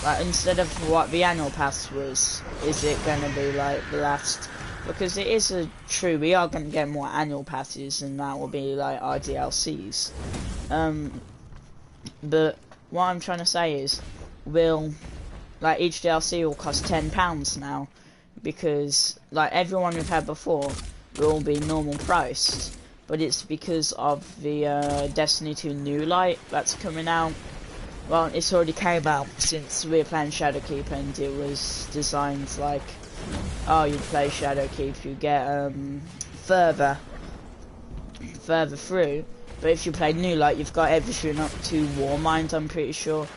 like, instead of what the annual pass was, is it going to be, like, the last, because it is true, we are going to get more annual passes, and that will be, like, our DLCs, but what I'm trying to say is, like, each DLC will cost £10 now, because, like, everyone we've had before will all be normal priced, but it's because of the Destiny2 new light that's coming out. Well, it's already came out since we were playing Shadowkeep, and it was designed like, oh, you play Shadowkeep, you get further through, but if you play New Light, you've got everything up to Warmind, I'm pretty sure.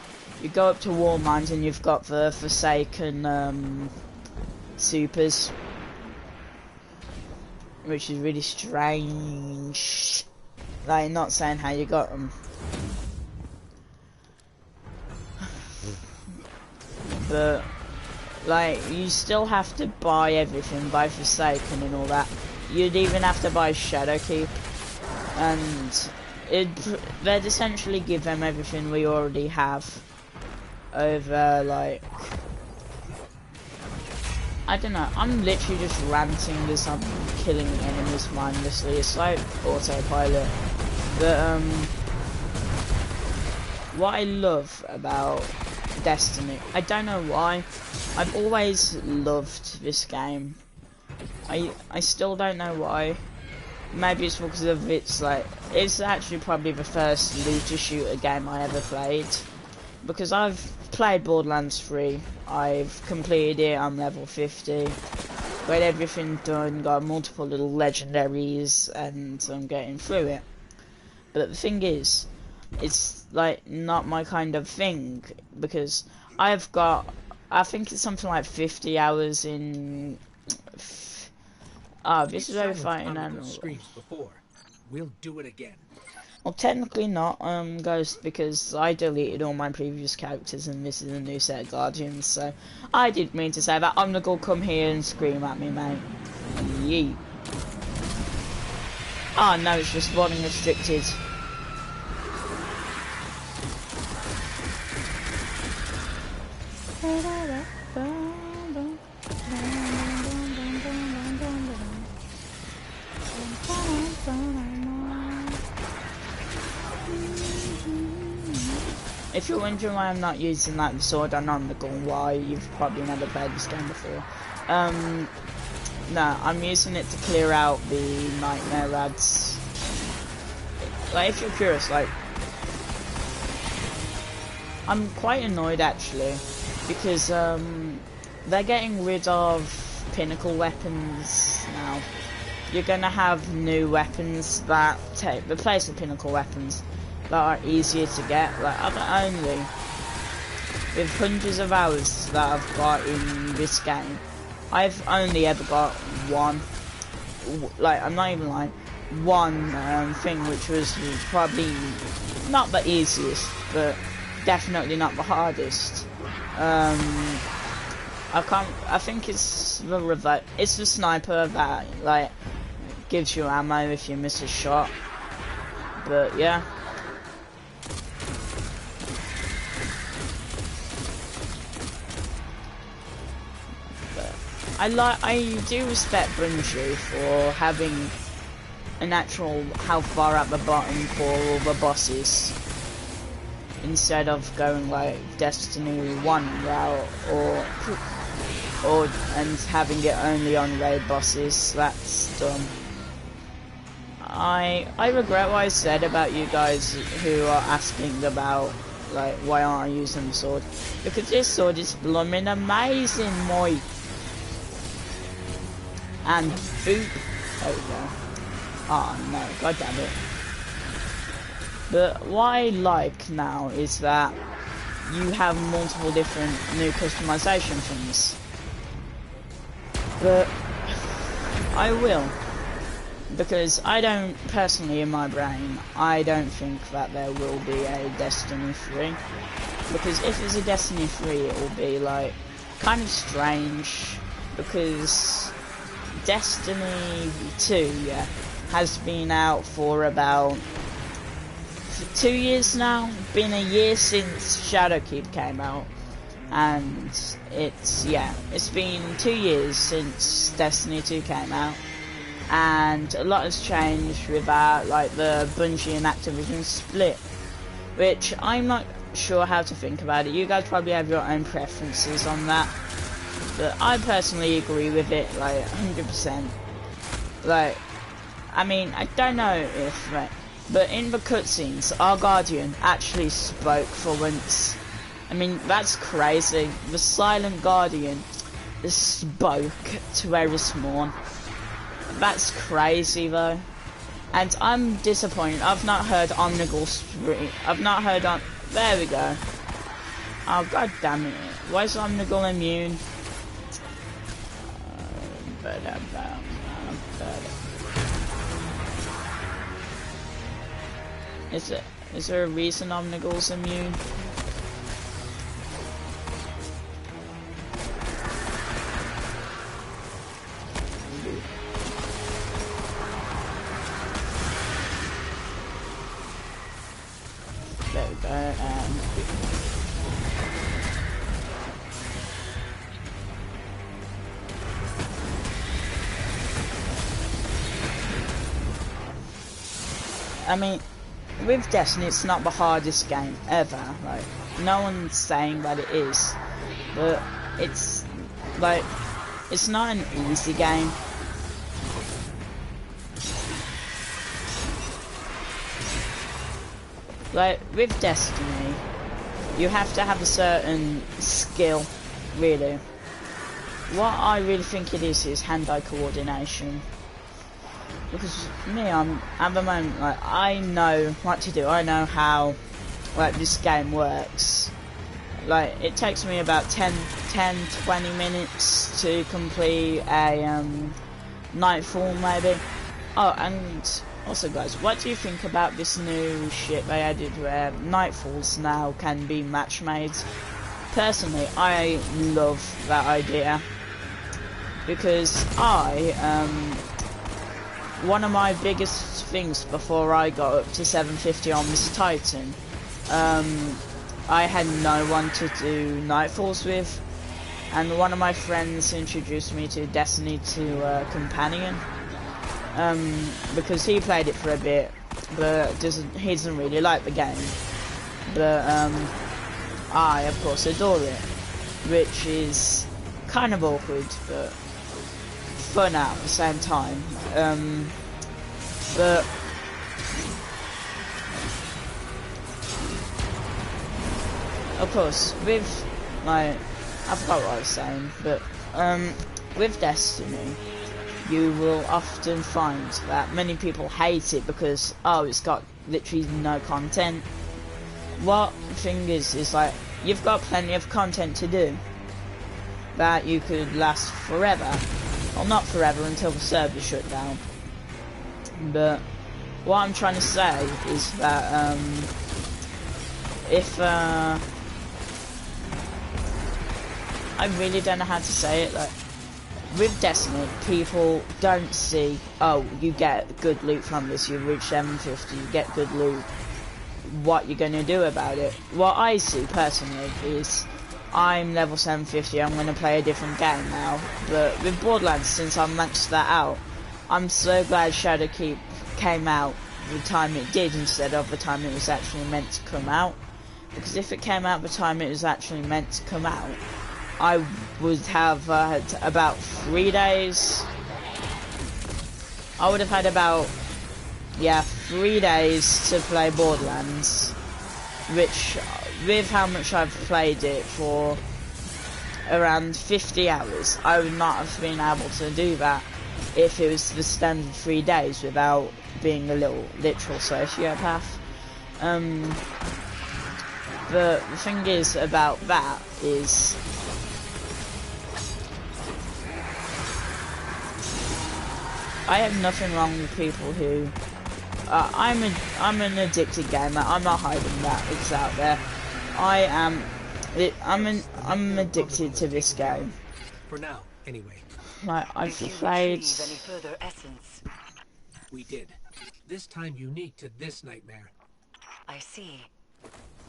You go up to Warmind and you've got the Forsaken supers, which is really strange. Like, not saying how you got them. But, like, you still have to buy everything, buy Forsaken and all that. You'd even have to buy Shadowkeep. and they'd essentially give them everything we already have over, like, I don't know, I'm literally just ranting as I'm killing enemies mindlessly. It's like autopilot. But what I love about Destiny, I don't know why, I've always loved this game. I still don't know why. Maybe it's because of it's actually probably the first looter shooter game I ever played. Because I've played Borderlands 3, I've completed it, I'm level 50, got everything done, got multiple little legendaries, and I'm getting through it. But the thing is, it's like not my kind of thing, because I've got, I think it's something like 50 hours in... this is where we're fighting animals. Screams before. We'll do it again. Well, technically not, Ghost, because I deleted all my previous characters and this is a new set of Guardians, so I didn't mean to say that. I'm gonna go come here and scream at me, mate. Yeet. Oh no, it's just spawning restricted. If you're wondering why I'm not using like the sword and on the gun, why you've probably never played this game before. No, I'm using it to clear out the nightmare lads. Like, if you're curious, like, I'm quite annoyed actually, because they're getting rid of pinnacle weapons now. You're gonna have new weapons that take the place of pinnacle weapons that are easier to get. Like, I've only, with hundreds of hours that I've got in this game, I've only ever got one, like, I'm not even lying, one thing which was probably not the easiest, but definitely not the hardest. I think it's the sniper that, like, gives you ammo if you miss a shot. But yeah. I do respect Bungie for having an actual how far at the bottom for all the bosses, instead of going like Destiny 1 route and having it only on raid bosses. That's dumb. I regret what I said about you guys who are asking about like why aren't I using the sword, because this sword is blooming amazing, mate. And boop. There we go. Oh no, god damn it. But what I like now is that you have multiple different new customization things. But I will, because I don't, personally in my brain, I don't think that there will be a Destiny 3. Because if there's a Destiny 3, it will be like kind of strange, because Destiny 2, yeah, has been out for about 2 years now. Been a year since Shadowkeep came out, and it's been 2 years since Destiny 2 came out, and a lot has changed with like the Bungie and Activision split, which I'm not sure how to think about it. You guys probably have your own preferences on that. But I personally agree with it, like, 100%. Like, I mean, I don't know if, like, but in the cutscenes, our Guardian actually spoke for once. I mean, that's crazy. The Silent Guardian spoke to Erismorn. That's crazy, though. And I'm disappointed. I've not heard Omnigul speak. I've not heard on. There we go. Oh, god damn it. Why is Omnigul immune? Is there a reason Omnigul's immune? There we go, and I mean, with Destiny, it's not the hardest game ever. Like, no one's saying that it is, but it's like, it's not an easy game. Like, with Destiny, you have to have a certain skill, really. What I really think it is hand-eye coordination. Because me, I'm at the moment, like, I know what to do. I know how, like, this game works. Like, it takes me about 10, 20 minutes to complete a nightfall, maybe. Oh, and also, guys, what do you think about this new shit they added where nightfalls now can be match made? Personally, I love that idea because one of my biggest things before I got up to 750 on this Titan, I had no one to do nightfalls with, and one of my friends introduced me to Destiny2 Companion, because he played it for a bit, but he doesn't really like the game, but I of course adore it, which is kind of awkward, but fun at the same time. But of course, with like, I forgot what I was saying, but with Destiny, you will often find that many people hate it because, oh, it's got literally no content. What thing is like, you've got plenty of content to do that you could last forever. Well, not forever, until the server shut down. But what I'm trying to say is that if I really don't know how to say it, like, with Destiny, people don't see, oh, you get good loot from this, you reach 750, you get good loot, what you're going to do about it. What I see personally is, I'm level 750, I'm going to play a different game now, but with Borderlands, since I maxed that out, I'm so glad shadowkeep came out the time it did instead of the time it was actually meant to come out, because if it came out the time it was actually meant to come out, I would have had about 3 days, I would have had about, yeah, 3 days to play Borderlands, which, with how much I've played it for around 50 hours, I would not have been able to do that if it was the standard 3 days without being a literal sociopath. But the thing is about that is, I have nothing wrong with people who I'm an addicted gamer. I'm not hiding that. It's out there. I'm addicted to this game. For now, anyway. Like, I've Did you played. retrieve any further essence? We did. This time unique to this nightmare. I see.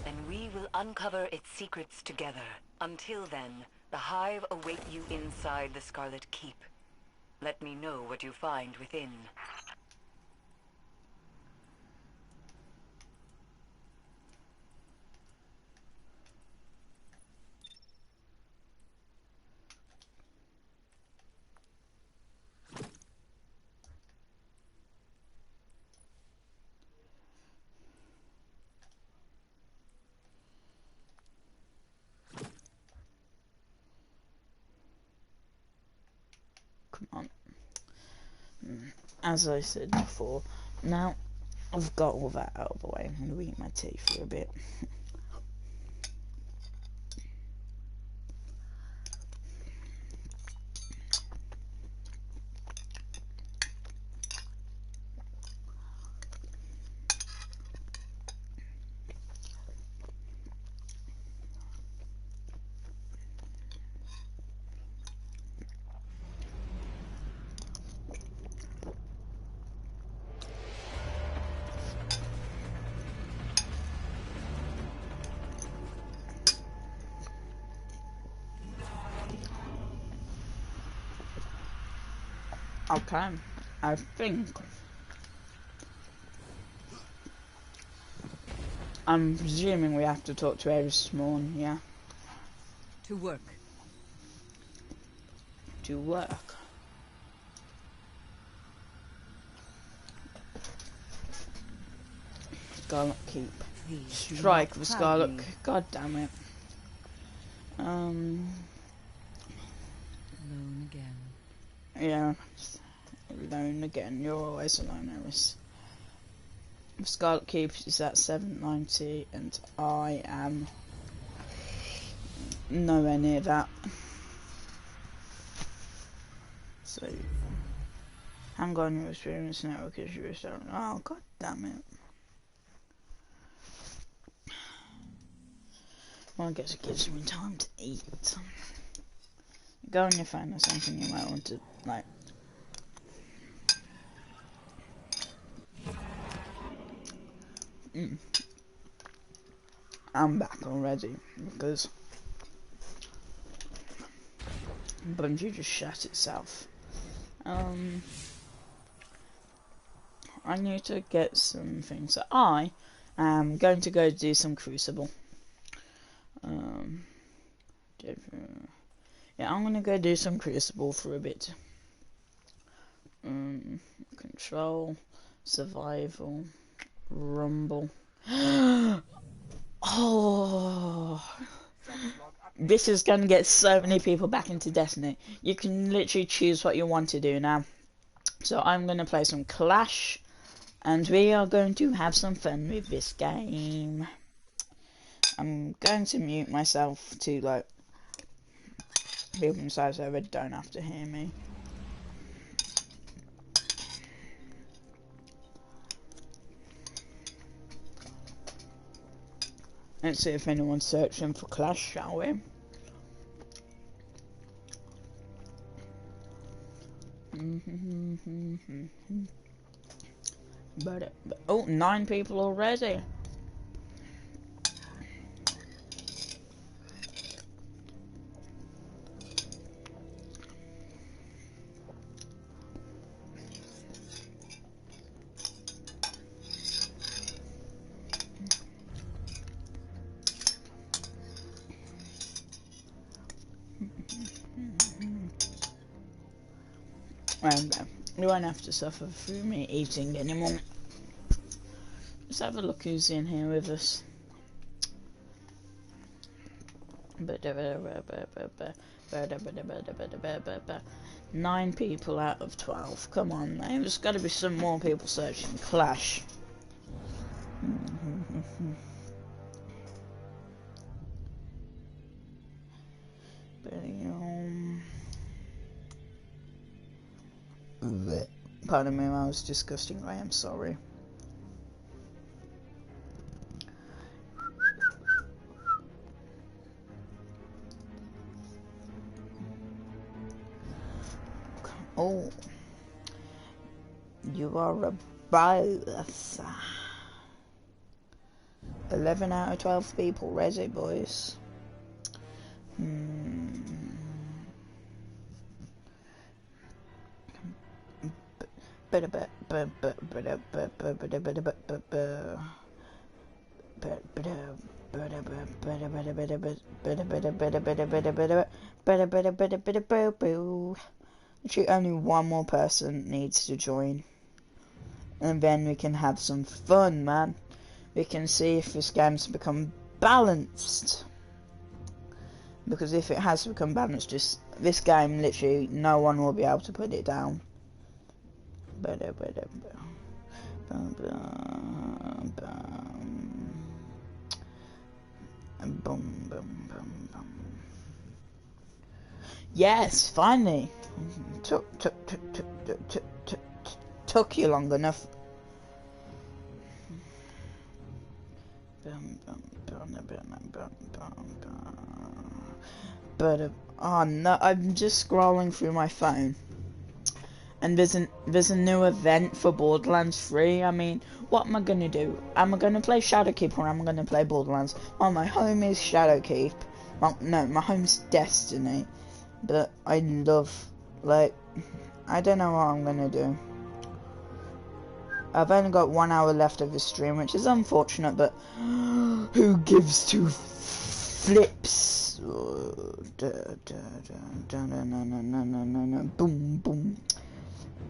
Then we will uncover its secrets together. Until then, the Hive await you inside the Scarlet Keep. Let me know what you find within. Come on. As I said before, now I've got all that out of the way, I'm going to eat my tea for a bit. Okay, I think I'm presuming we have to talk to Ares Morn, yeah? To work. To work. Scarlet Keep. Please do Strike not the crowd Scarlet. me. God damn it. Alone again. Yeah. Alone again. You're always alone, Ares. Scarlet Keep is at 790, and I am nowhere near that. So, hang on, your experience network is restored. Oh, god damn it. Well, I guess it gives me time to eat. Go on your phone or something you might want to, like. I'm back already, because Bungie just shut itself. I need to get some things. So I am going to go do some Crucible. Yeah, I'm gonna go do some Crucible for a bit. Control, survival, rumble. Oh, this is gonna get so many people back into Destiny. You can literally choose what you want to do now. So I'm gonna play some Clash, and we are going to have some fun with this game. I'm going to mute myself to, like, people inside so they don't have to hear me. Let's see if anyone's searching for Clash, shall we? Oh, 9 people already. And you won't have to suffer through me eating anymore. Let's have a look who's in here with us. 9 people out of 12. Come on, there's got to be some more people searching Clash. Pardon me, I was disgusting. I am sorry. Oh, you are a boss. 11 out of 12 people, ready, boys. Actually, only one more person needs to join, and then we can have some fun, man. We can see if this game's become balanced, because if it has become balanced, just this game, literally no one will be able to put it down. Yes, finally. Took you long enough. But oh no, I'm just scrolling through my phone, and there's a new event for Borderlands 3. I mean, what am I gonna do? Am I gonna play Shadowkeep or am I gonna play Borderlands? Well, my home is Shadowkeep. Well, no, my home's Destiny. But I love, like, I don't know what I'm gonna do. I've only got 1 hour left of the stream, which is unfortunate, but who gives two flips? Boom, boom.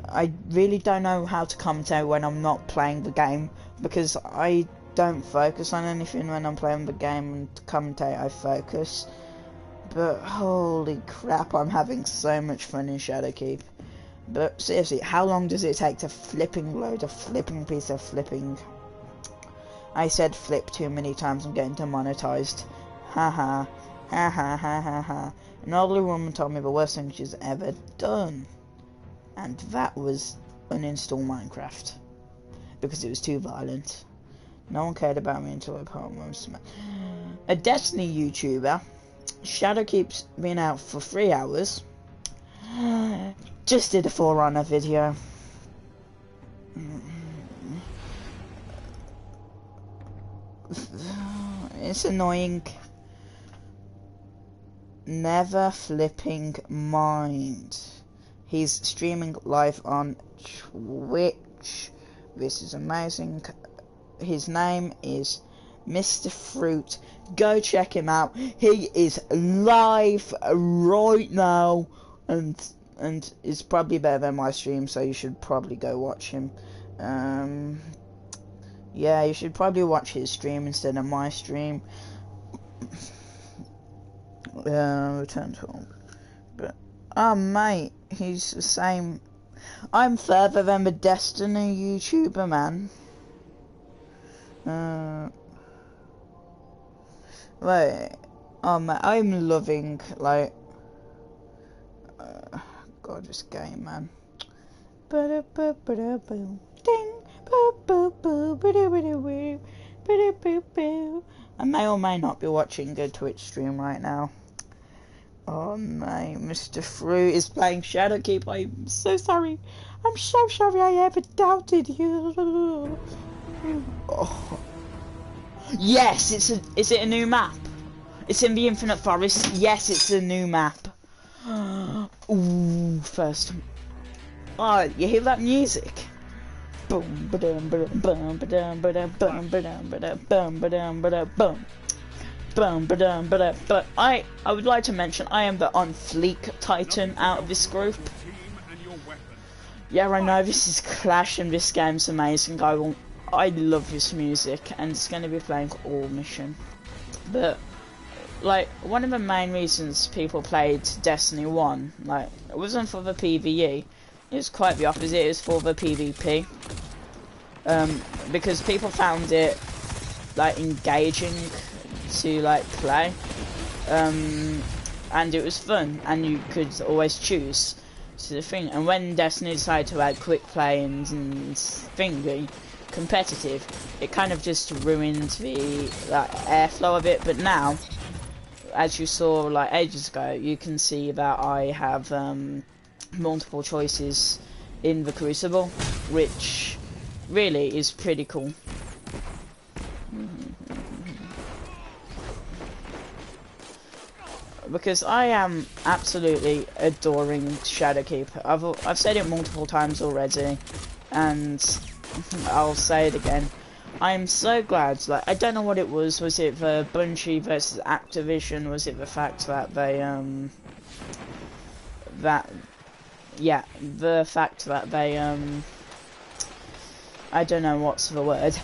I really don't know how to commentate when I'm not playing the game, because I don't focus on anything when I'm playing the game, and to commentate I focus. But holy crap, I'm having so much fun in Shadowkeep. But seriously, how long does it take to flipping load a flipping piece of flipping? I said flip too many times, I'm getting demonetized. Haha. Ha ha ha ha ha. An elderly woman told me the worst thing she's ever done. And that was uninstall Minecraft. Because it was too violent. No one cared about me until I put on a Destiny YouTuber. Shadowkeep's been out for 3 hours. Just did a For Honor video. It's annoying. Never flipping mind. He's streaming live on Twitch. This is amazing. His name is Mr. Fruit. Go check him out. He is live right now, and it's probably better than my stream, so you should probably go watch him. Yeah, you should probably watch his stream instead of my stream. Return to home. But oh mate, he's the same. I'm further than the Destiny YouTuber, man. Wait, oh man, I'm loving, like, God, this game, man. I may or may not be watching a Twitch stream right now. Oh mate, Mr. Fruit is playing Shadowkeep. I'm so sorry. I'm so sorry I ever doubted you. Oh. Yes, is it a new map? It's in the Infinite Forest. Yes, it's a new map. Ooh, first. Oh, you hear that music? Boom, ba-dum, ba-dum, bum, ba-dum, ba-dum, bum, ba-dum, ba-dum, bum, ba-dum, ba-dum, bum. Bum, ba-dum, ba-dum. But I would like to mention I am the on fleek Titan out of this group. Yeah, I know this is Clash and this game's amazing. I love this music, and it's going to be playing all mission. But like, one of the main reasons people played Destiny 1, like, it wasn't for the PvE. It was quite the opposite. It was for the PvP. Because people found it like engaging to like play, and it was fun, and you could always choose to the thing. And when Destiny decided to add quick play and thingy competitive, it kind of just ruined the like airflow of it. But now, as you saw like ages ago, you can see that I have multiple choices in the Crucible, which really is pretty cool. Because I am absolutely adoring Shadowkeep. I've said it multiple times already, and I'll say it again. I'm so glad. Like, I don't know what it was. Was it the Bungie versus Activision? Was it the fact that they the fact that they I don't know what's the word.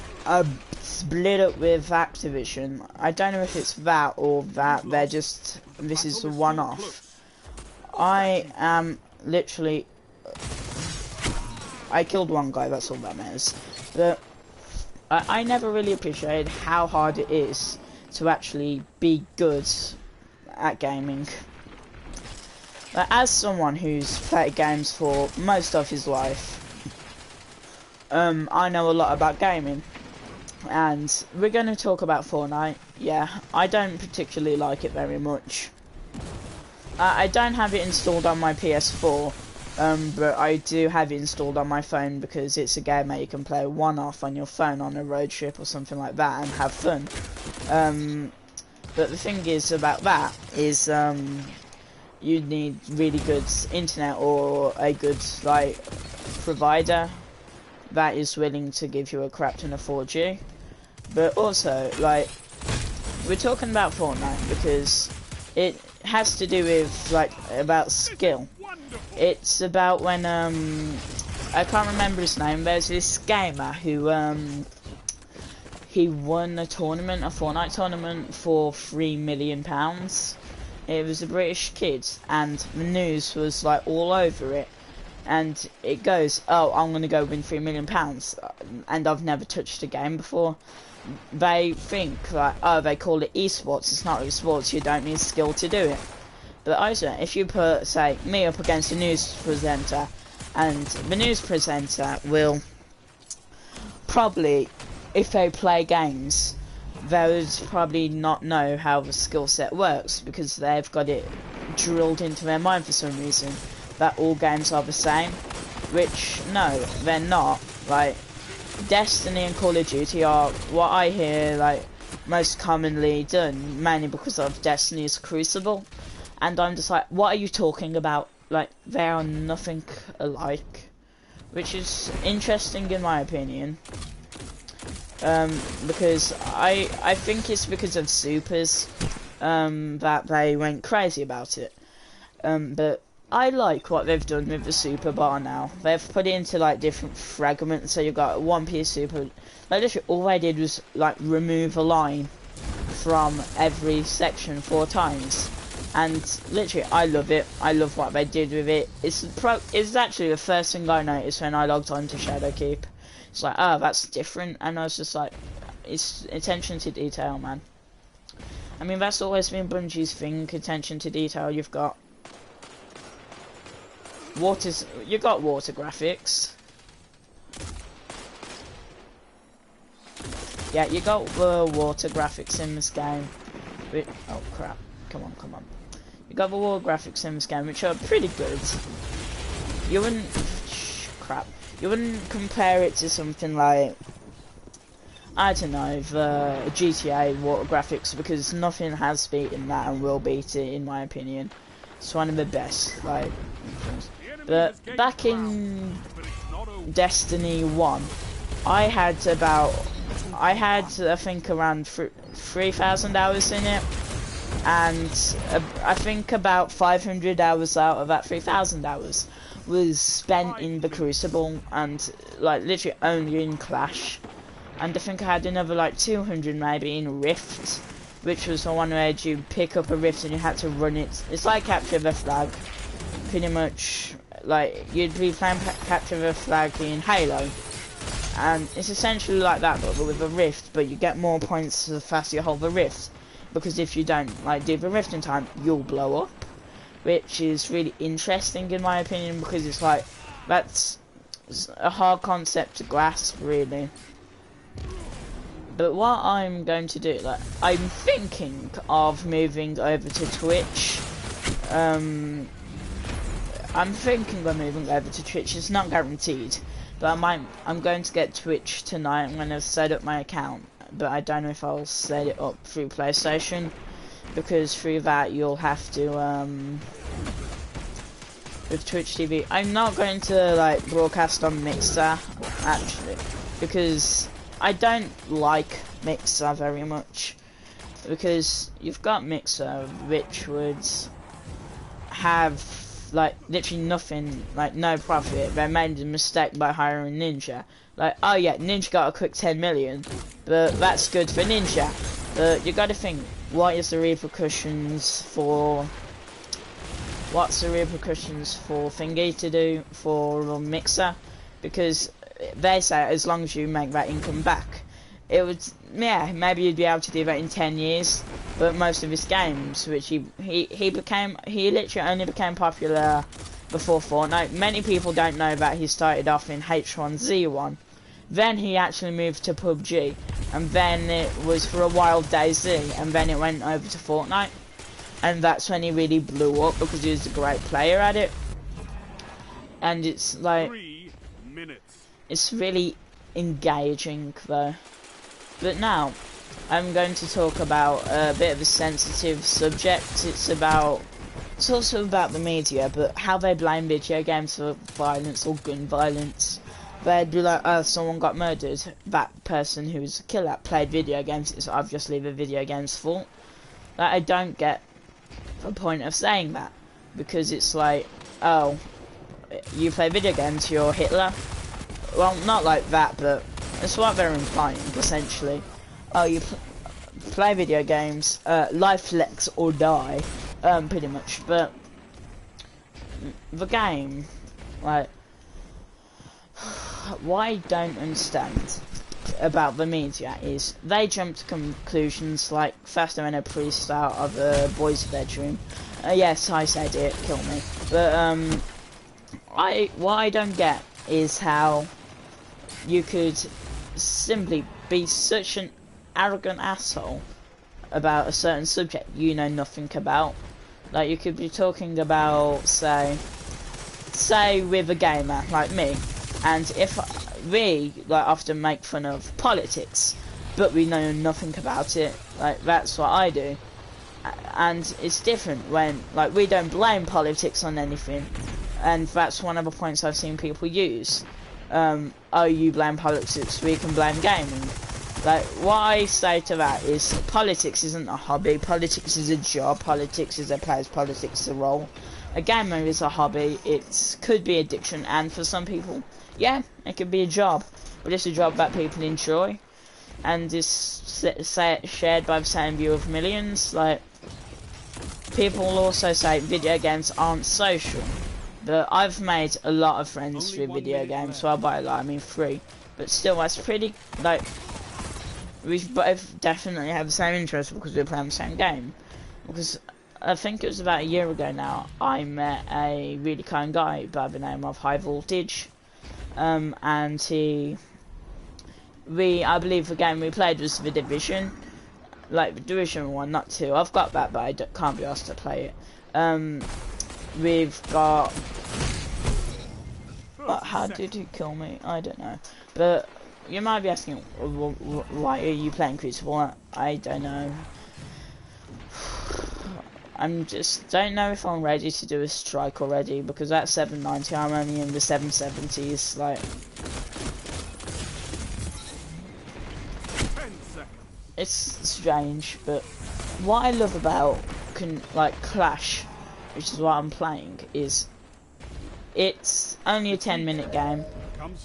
Split up with Activision. I don't know if it's that or that they're just, this is a one-off. I am literally, I killed one guy, that's all that matters. But I never really appreciated how hard it is to actually be good at gaming. As someone who's played games for most of his life, I know a lot about gaming. And we're going to talk about Fortnite. Yeah, I don't particularly like it very much. I don't have it installed on my PS4, but I do have it installed on my phone because it's a game that you can play one-off on your phone on a road trip or something like that and have fun. But the thing is about that is, you need really good internet or a good like provider that is willing to give you a crap ton of 4G. But also, like, we're talking about Fortnite because it has to do with like about skill. It's about when I can't remember his name. There's this gamer who he won a tournament, a Fortnite tournament for £3 million. It was a British kid, and the news was like all over it. And it goes, oh, I'm gonna go win £3 million, and I've never touched a game before. They think like, oh, they call it esports. It's not really sports. You don't need skill to do it. But also, if you put, say, me up against a news presenter, and the news presenter will probably, if they play games, they would probably not know how the skill set works because they've got it drilled into their mind for some reason that all games are the same, which no, they're not. Like, Destiny and Call of Duty are what I hear like most commonly done, mainly because of Destiny's Crucible, and I'm just like, what are you talking about? Like, they are nothing alike, which is interesting in my opinion. Because I think it's because of supers that they went crazy about it. But I like what they've done with the super bar now. They've put it into like different fragments, so you've got a one-piece super. Like, literally all they did was like remove a line from every section 4 times, and literally I love it. I love what they did with it. It's actually the first thing I noticed when I logged on to Shadowkeep. It's like, oh, that's different, and I was just like, it's attention to detail, man. I mean, that's always been Bungie's thing, attention to detail. You've got water graphics. Yeah, you got the water graphics in this game. Oh crap! Come on. You got the water graphics in this game, which are pretty good. You wouldn't. Crap. You wouldn't compare it to something like, I don't know, the GTA water graphics, because nothing has beaten that and will beat it, in my opinion. It's one of the best, like. But back in Destiny 1, I had I think around 3,000 hours in it, and I think about 500 hours out of that 3,000 hours was spent in the Crucible, and like literally only in Clash. And I think I had another like 200 maybe in Rift, which was the one where you pick up a Rift and you had to run it. It's like Capture the Flag, pretty much. Like, you'd be playing Capture the Flag in Halo, and it's essentially like that but with a Rift, but you get more points the faster you hold the Rift, because if you don't like do the Rift in time, you'll blow up, which is really interesting in my opinion, because it's like, that's a hard concept to grasp really. But what I'm going to do, like, I'm thinking of moving over to Twitch. I'm thinking of moving over to Twitch. It's not guaranteed, but I'm going to get Twitch tonight. I'm going to set up my account, but I don't know if I'll set it up through PlayStation, because through that you'll have to with Twitch TV. I'm not going to like broadcast on Mixer actually, because I don't like Mixer very much, because you've got Mixer which would have like literally nothing, like no profit. They made a mistake by hiring Ninja. Like, oh yeah, Ninja got a quick 10 million, but that's good for Ninja. But you gotta think, what's the repercussions for Thingy to do for Mixer? Because they say as long as you make that income back, it would, yeah, maybe you'd be able to do that in 10 years. But most of his games, which he literally only became popular before Fortnite. Many people don't know that he started off in H1Z1. Then he actually moved to PUBG, and then it was for a while DayZ, and then it went over to Fortnite. And that's when he really blew up, because he was a great player at it. And it's like, 3 minutes. It's really engaging though. But now I'm going to talk about a bit of a sensitive subject. It's about it's also about the media, but how they blame video games for violence or gun violence. They'd be like, oh, someone got murdered. That person who was a killer played video games. It's obviously the video game's fault. Like, I don't get the point of saying that, because it's like, oh, you play video games, you're Hitler. Well, not like that, but that's what they're implying, essentially. Oh, you play video games, life, flex, or die, pretty much. But the game, like, what I don't understand about the media is they jump to conclusions like faster than a priest out of a boy's bedroom. Yes, I said it, kill me. But what I don't get is how you could simply be such an arrogant asshole about a certain subject you know nothing about. Like, you could be talking about, say with a gamer like me, and if we like often make fun of politics, but we know nothing about it, like that's what I do. And it's different when, like, we don't blame politics on anything, and that's one of the points I've seen people use. Oh, you blame politics, we can blame gaming. Like, what I say to that is, politics isn't a hobby, politics is a job, politics is a place, politics is a role. A gamer is a hobby, it could be addiction, and for some people, yeah, it could be a job, but it's a job that people enjoy, and is shared by the same view of millions. Like, people also say video games aren't social, but I've made a lot of friends through video games, so by a lot I mean free, but still that's pretty, like, we both definitely have the same interest because we're playing the same game. Because I think it was about a year ago now, I met a really kind guy by the name of High Voltage, and I believe the game we played was the Division, like the Division 1, not 2. I've got that, but I can't be asked to play it. We've got, how did he kill me? I don't know, but you might be asking, why are you playing Crucible? I don't know. I'm just don't know if I'm ready to do a strike already, because at 790 I'm only in the 770s. Like, it's strange, but what I love about Clash, which is what I'm playing, is it's only a 10-minute game.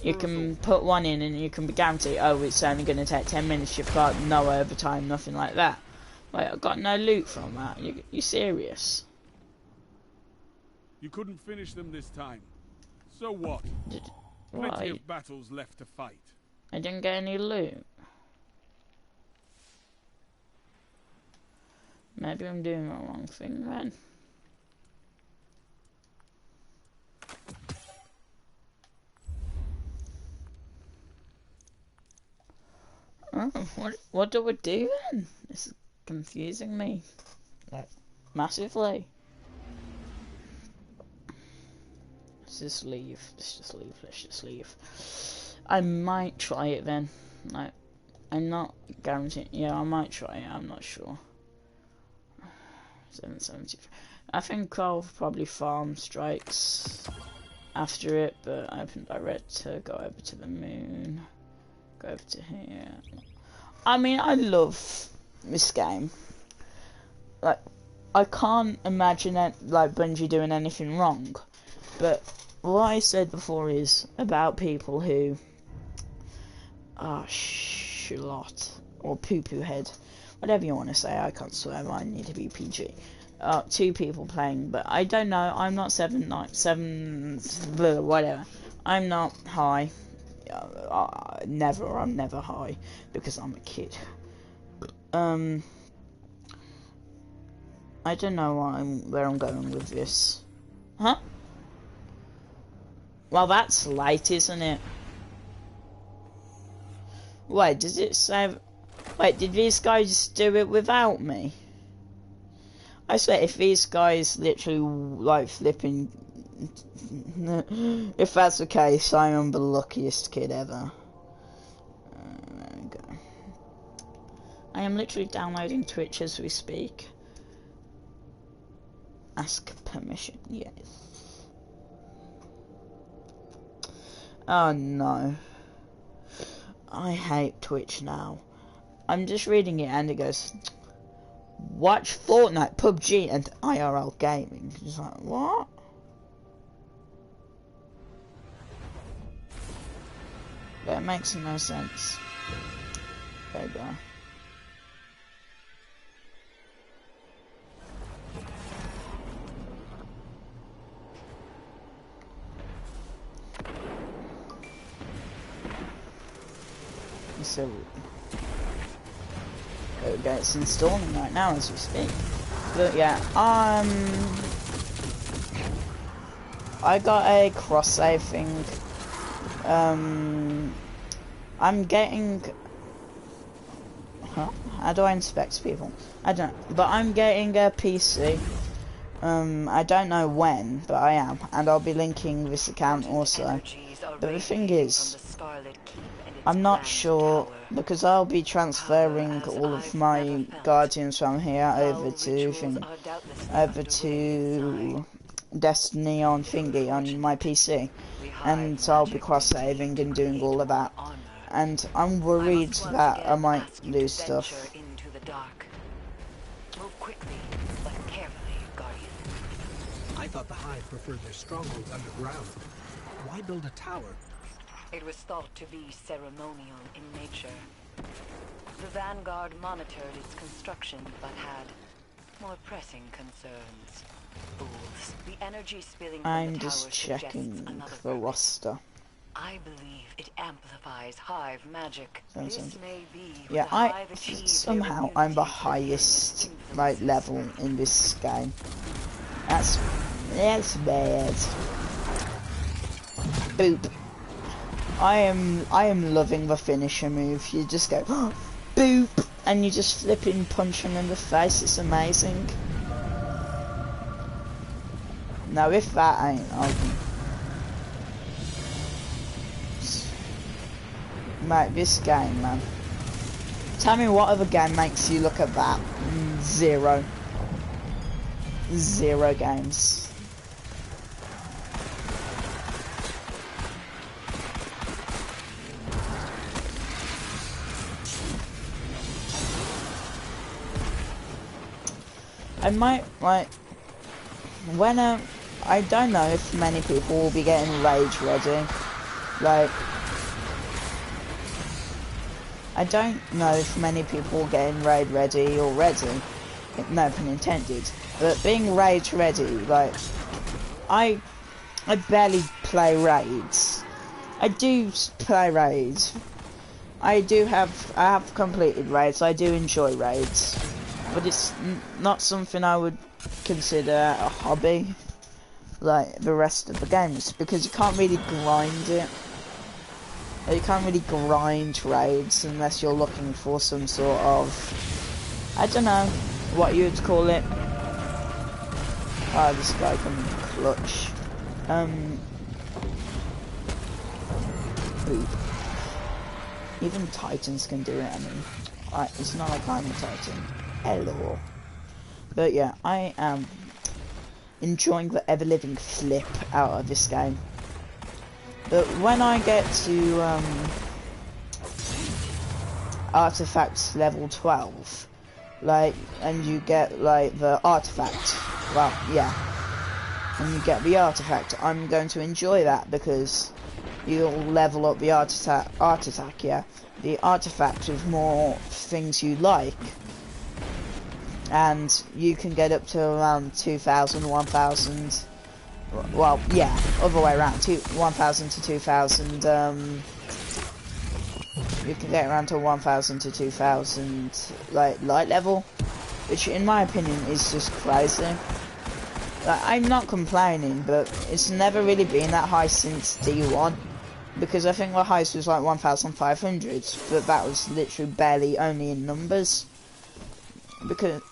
You can put one in and you can be guaranteed, oh, it's only going to take 10 minutes, you've got no overtime, nothing like that. Like, I got no loot from that. You serious? You couldn't finish them this time. So what? Why? Plenty of battles left to fight. I didn't get any loot. Maybe I'm doing the wrong thing then. Oh, what do we do then? This is confusing me, like, massively. Let's just leave. Let's just leave. I might try it then. Like, I'm not guaranteeing. Yeah, I might try it. I'm not sure. 770. I think I'll probably farm strikes after it, but open direct to go over to the moon. Go over to here. I mean, I love this game. Like, I can't imagine it, like, Bungie doing anything wrong. But what I said before is about people who are shlot or poo-poo head, whatever you want to say. I can't swear. I need to be PG. 2 people playing, but I don't know. I'm not 7, whatever. I'm not high. I'm never high because I'm a kid. I don't know where I'm going with this. Huh? Well, that's late, isn't it? Wait, does it say... Wait, did these guys do it without me? I swear, if these guys literally, like, flipping... If that's the case, I am the luckiest kid ever. There we go. I am literally downloading Twitch as we speak. Ask permission, yes. Oh no. I hate Twitch now. I'm just reading it and it goes, watch Fortnite, PUBG and IRL gaming. It's like, what? That makes no sense. There you go. So okay, it's installing right now as we speak. But yeah, I got a cross save thing. I'm getting. How do I inspect people? I don't know, but I'm getting a PC. I don't know when, but I am, and I'll be linking this account also. But the thing is, I'm not sure, because I'll be transferring all of my guardians from here over to Destiny on thingy on my PC, and so I'll be cross-saving and doing all of that. And I'm worried that I might lose stuff. I thought the Hive preferred their strongholds underground. Why build a tower? It was thought to be ceremonial in nature. The Vanguard monitored its construction, but had more pressing concerns. Fools. The energy spilling from I'm the tower just checking the roster. I believe it amplifies Hive magic. This may be yeah, the Hive achieved somehow I'm the highest level in this game. That's bad. Boop. I am loving the finisher move. You just go boop and you just flipping punch him in the face. It's amazing. Now if that ain't, mate, this game, man. Tell me what other game makes you look at that. Zero games. I might, like, when I don't know if many people will be getting rage ready. Like, I don't know if many people are getting raid ready already. No pun intended. But being rage ready, like, I barely play raids. I do play raids. I have completed raids. I do enjoy raids. But it's not something I would consider a hobby like the rest of the games, because you can't really grind it. You can't really grind raids unless you're looking for some sort of, I don't know what you'd call it. Oh, this guy can clutch. Boop. Even Titans can do it. I mean, it's not like I'm a Titan. Hello. But yeah, I am enjoying the ever-living flip out of this game. But when I get to artifacts level 12, like, and you get like the artifact, well, yeah, and you get the artifact, I'm going to enjoy that because you'll level up the artifact, yeah, the artifact with more things you like. And you can get up to around 2,000, 1,000. Well, yeah, other way around. 1,000 to 2,000. You can get around to 1,000 to 2,000, like light level, which, in my opinion, is just crazy. Like, I'm not complaining, but it's never really been that high since D1, because I think the highest was like 1,500, but that was literally barely only in numbers. Because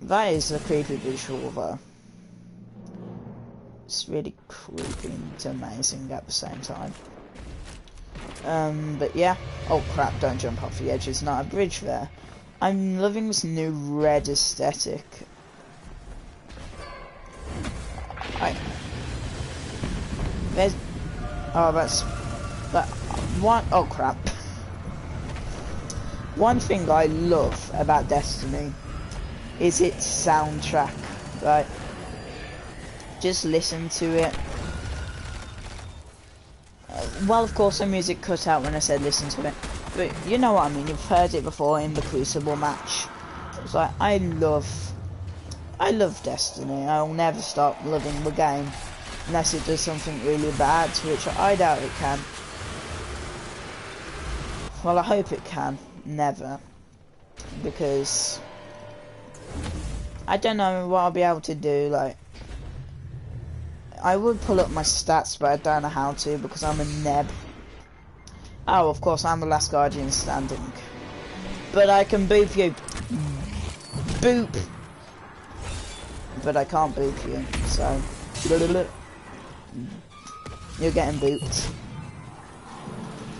that is a creepy visual, though. It's really creepy and amazing at the same time. But yeah. Oh crap, don't jump off the edge, there's not a bridge there. I'm loving this new red aesthetic. There's... Oh, that's... That one... Oh, crap. One thing I love about Destiny is its soundtrack. Like, just listen to it. Well, of course, the music cut out when I said listen to it. But you know what I mean. You've heard it before in the Crucible match. It's like, I love Destiny. I'll never stop loving the game. Unless it does something really bad, which I doubt it can. Well, I hope it can. Never. Because I don't know what I'll be able to do. Like, I would pull up my stats, but I don't know how to because I'm a neb. Oh, of course, I'm the last Guardian standing. But I can boop you. Boop. But I can't boop you, so... You're getting booped.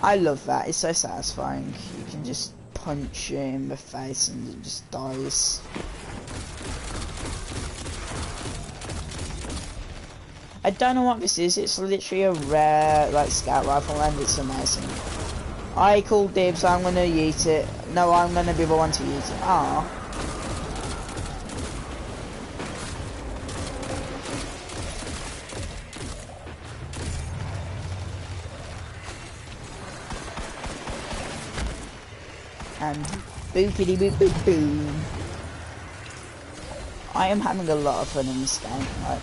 I love that, it's so satisfying. You can just punch it in the face and it just dies. I don't know what this is, it's literally a rare like scout rifle and it's amazing. I call dibs, I'm gonna yeet it. No, I'm gonna be the one to yeet it. Ah. And boopity boop boop boom. I am having a lot of fun in this game. Like,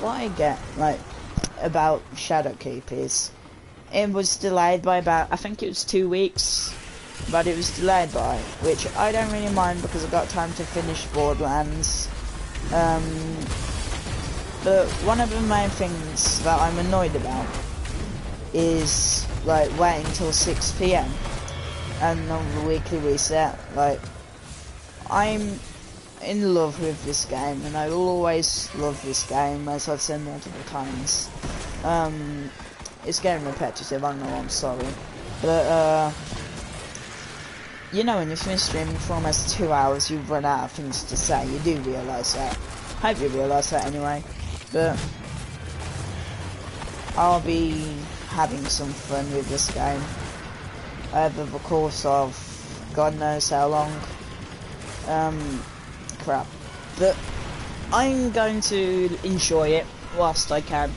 what I get like about Shadowkeep is it was delayed by about, I think it was 2 weeks, but it was delayed by, which I don't really mind because I got time to finish Borderlands. But one of the main things that I'm annoyed about is like waiting till 6 PM and on the weekly reset. Like, I'm in love with this game and I will always love this game, as I've said multiple times. It's getting repetitive, I know, I'm sorry, but you know, when you've been streaming for almost 2 hours, you've run out of things to say. You do realise that. Hope you realise that anyway. But I'll be having some fun with this game over the course of God knows how long. Crap. But I'm going to enjoy it whilst I can,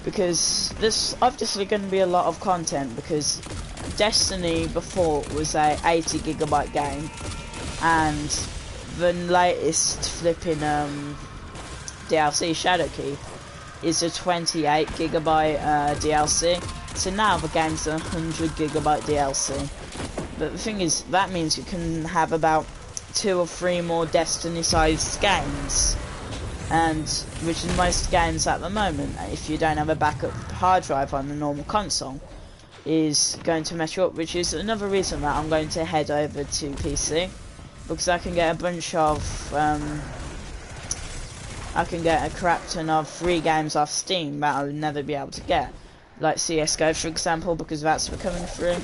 because there's obviously going to be a lot of content, because Destiny before was a 80GB game, and the latest flipping DLC, Shadowkeep, is a 28GB DLC. So now the game's a 100GB DLC. But the thing is, that means you can have about 2 or 3 more Destiny-sized games, and which in most games at the moment, if you don't have a backup hard drive on the normal console, is going to mess you up, which is another reason that I'm going to head over to PC, because I can get a bunch of I can get a crap ton of free games off Steam that I'll never be able to get, like CSGO for example, because that's coming through,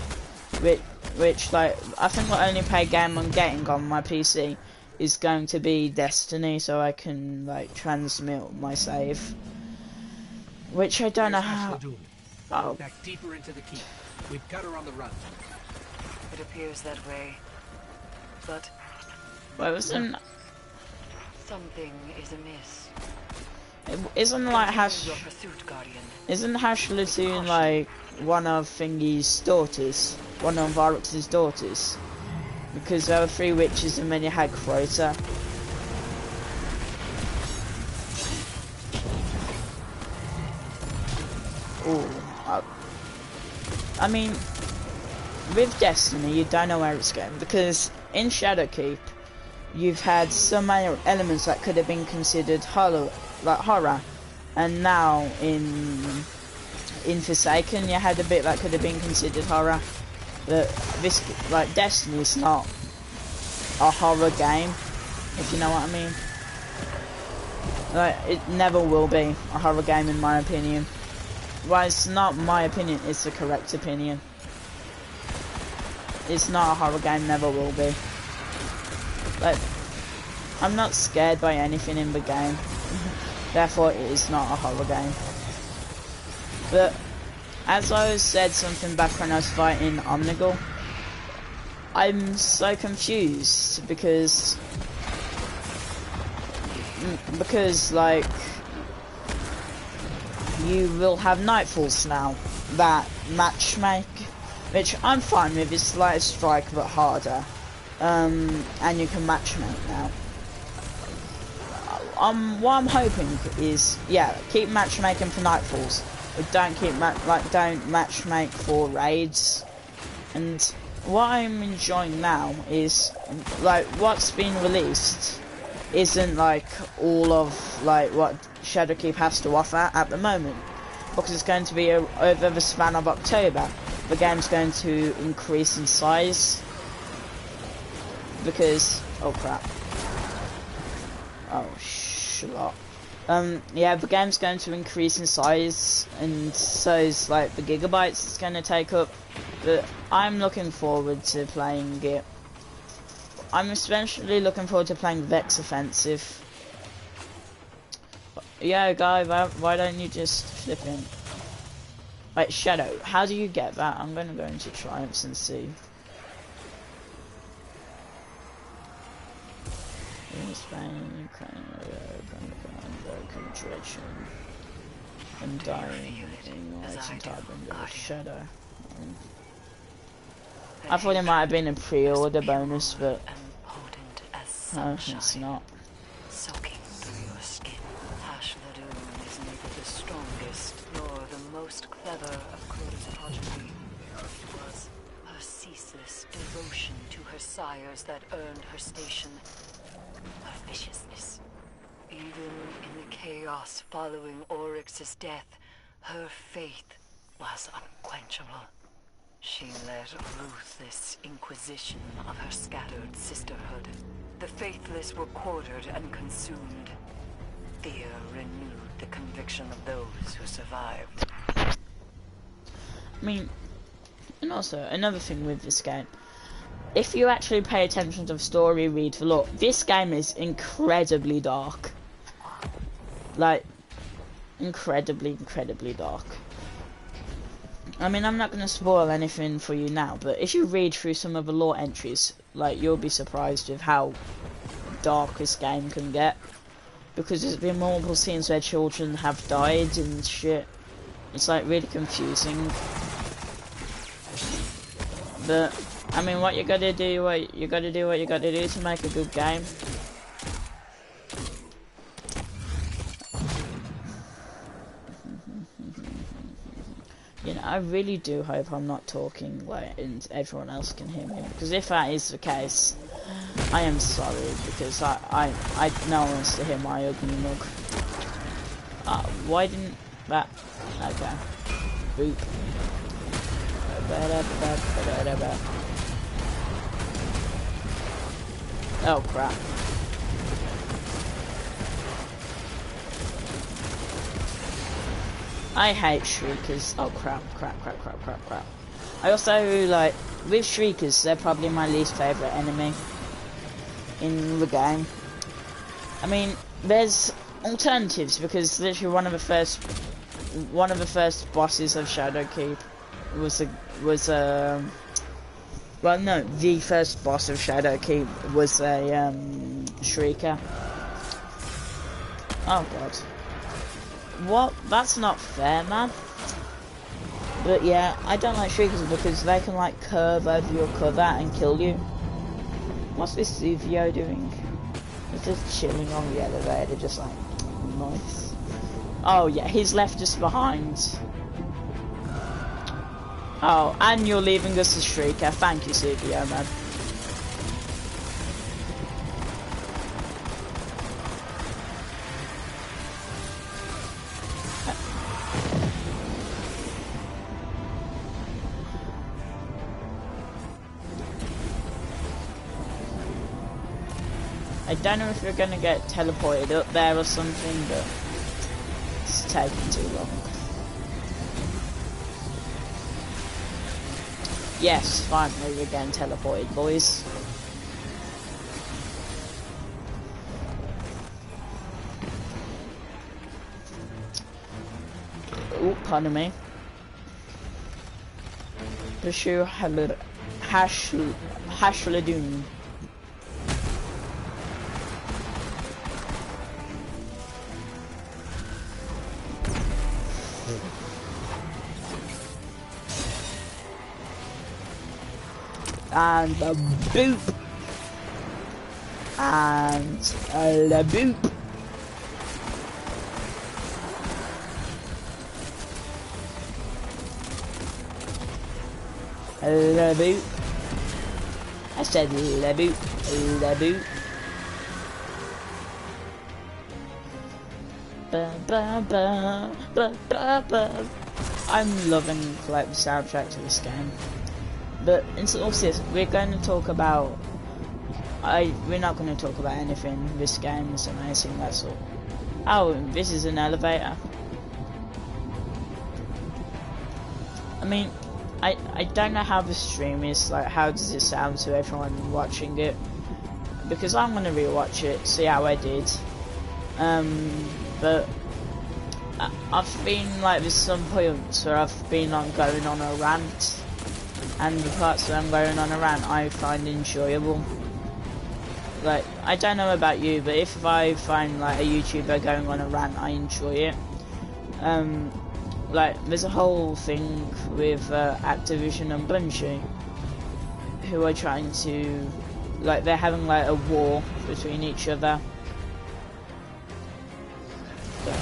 which like, I think the only paid game I'm getting on my PC is going to be Destiny, so I can like transmit my save, which I don't know how. Oh. Back deeper into the keep. We've got her on the run. It appears that way, but Well, isn't something is amiss. isn't like Hash? Your pursuit, Guardian. Isn't Hash Latoon like one of Thingy's daughters? One of Varrox's daughters? Because there were 3 witches and then you had Crota. Ooh. I mean, with Destiny, you don't know where it's going, because in Shadowkeep, you've had so many elements that could have been considered horror, and now in Forsaken, you had a bit that could have been considered horror. But this, like, Destiny's not a horror game, if you know what I mean. Like, it never will be a horror game in my opinion. Well, it's not my opinion, it's the correct opinion. It's not a horror game, never will be. Like, I'm not scared by anything in the game. Therefore, it is not a horror game. But as I said something back when I was fighting Omnigul, I'm so confused because like you will have Nightfalls now that matchmake, which I'm fine with. It's like a strike but harder, and you can matchmake now. What I'm hoping is, yeah, keep matchmaking for Nightfalls, but don't keep don't matchmake for raids. And what I'm enjoying now is like what's been released isn't like all of like what Shadowkeep has to offer at the moment, because it's going to be over the span of October. The game's going to increase in size because oh crap, oh shit. Yeah, the game's going to increase in size, and so is like the gigabytes it's going to take up. But I'm looking forward to playing it. I'm especially looking forward to playing Vex Offensive. Yeah, guy, why don't you just flip in? Wait, Shadow, how do you get that? I'm gonna go into Triumphs and see. Spain, concentration, and dying in light and type Shadow. I thought it might have been a pre-order bonus, but it's not. Soaking through your skin. Ash Ladoon is neither the strongest nor the most clever of Crota's progeny. It was her ceaseless devotion to her sires that earned her station. Her viciousness. Even in the chaos following Oryx's death, her faith was unquenchable. She led a ruthless inquisition of her scattered sisterhood. The faithless were quartered and consumed. Fear renewed the conviction of those who survived. I mean, and also, another thing with this game, if you actually pay attention to the story, read the lore, this game is incredibly dark. Like, incredibly dark. I mean, I'm not going to spoil anything for you now, but if you read through some of the lore entries, like, you'll be surprised with how dark this game can get. Because there's been multiple scenes where children have died and shit. It's, like, really confusing. But, I mean, what you gotta do, what you gotta do to make a good game. You know, I really do hope I'm not talking like and everyone else can hear me, because if that is the case, I am sorry, because I no one wants to hear my ugly mug. Why didn't that? Okay. Boop. Oh crap. I hate Shriekers. Oh crap. I also, like, with Shriekers, they're probably my least favourite enemy in the game. I mean, there's alternatives, because literally one of the first bosses of Shadowkeep well, no, the first boss of Shadowkeep was a Shrieker. Oh god. What? That's not fair, man. But yeah, I don't like Shriekers because they can like curve over your cover and kill you. What's this Zuvio doing? He's just chilling on the elevator, just like, nice. Oh yeah, he's left us behind. Oh, and you're leaving us a Shrieker. Thank you, Zuvio, man. I don't know if you're gonna get teleported up there or something, but it's taking too long. Yes, finally we're getting teleported, boys. pardon me. Pursue Hashladun. And the boop. And the boop. The boop. I said the boop. The boop. Ba, ba, ba, ba, ba, ba. I'm loving like the soundtrack to this game. But in all seriousness, we're going to talk about. We're not going to talk about anything. This game is amazing. That's all. Oh, this is an elevator. I mean, I don't know how the stream is. Like, how does it sound to everyone watching it? Because I'm going to rewatch it, see how I did. But I've been like, there's some points where I've been going on a rant. And the parts that I'm going on a rant I find enjoyable. Like, I don't know about you, but if I find like a YouTuber going on a rant, I enjoy it. Like, there's a whole thing with Activision and Bungie, who are trying to, like, they're having like a war between each other. So.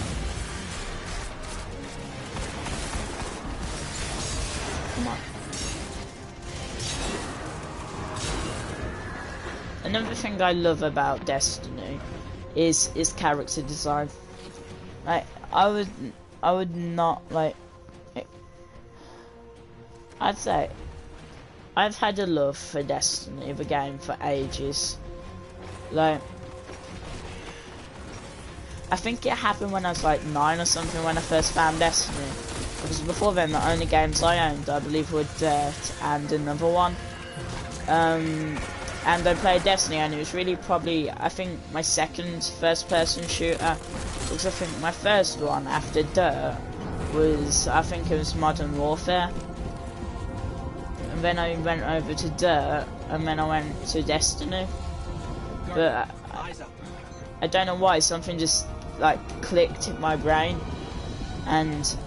Come on. Another thing I love about Destiny is character design. Like, I would not like. I'd say I've had a love for Destiny, the game, for ages. Like, I think it happened when I was like 9 or something when I first found Destiny. Because before then, the only games I owned, I believe, were Dirt and another one. And I played Destiny, and it was really probably, I think, my second first-person shooter. Because I think my first one after Dirt was, I think it was Modern Warfare. And then I went over to Dirt, and then I went to Destiny. But I don't know why, something just like clicked in my brain, and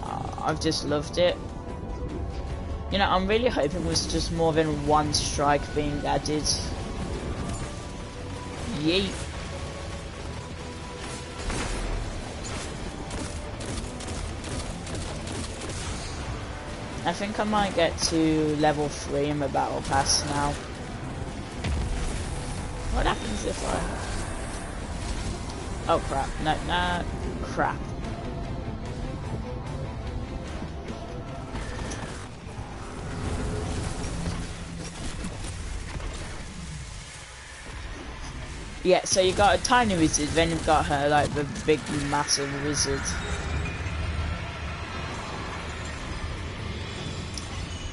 I've just loved it. You know, I'm really hoping there's just more than one strike being added. Yeet. I think I might get to level 3 in the battle pass now. What happens if I... Oh crap, no, crap. Yeah, so you got a tiny wizard, then you've got her, like, the big, massive wizard.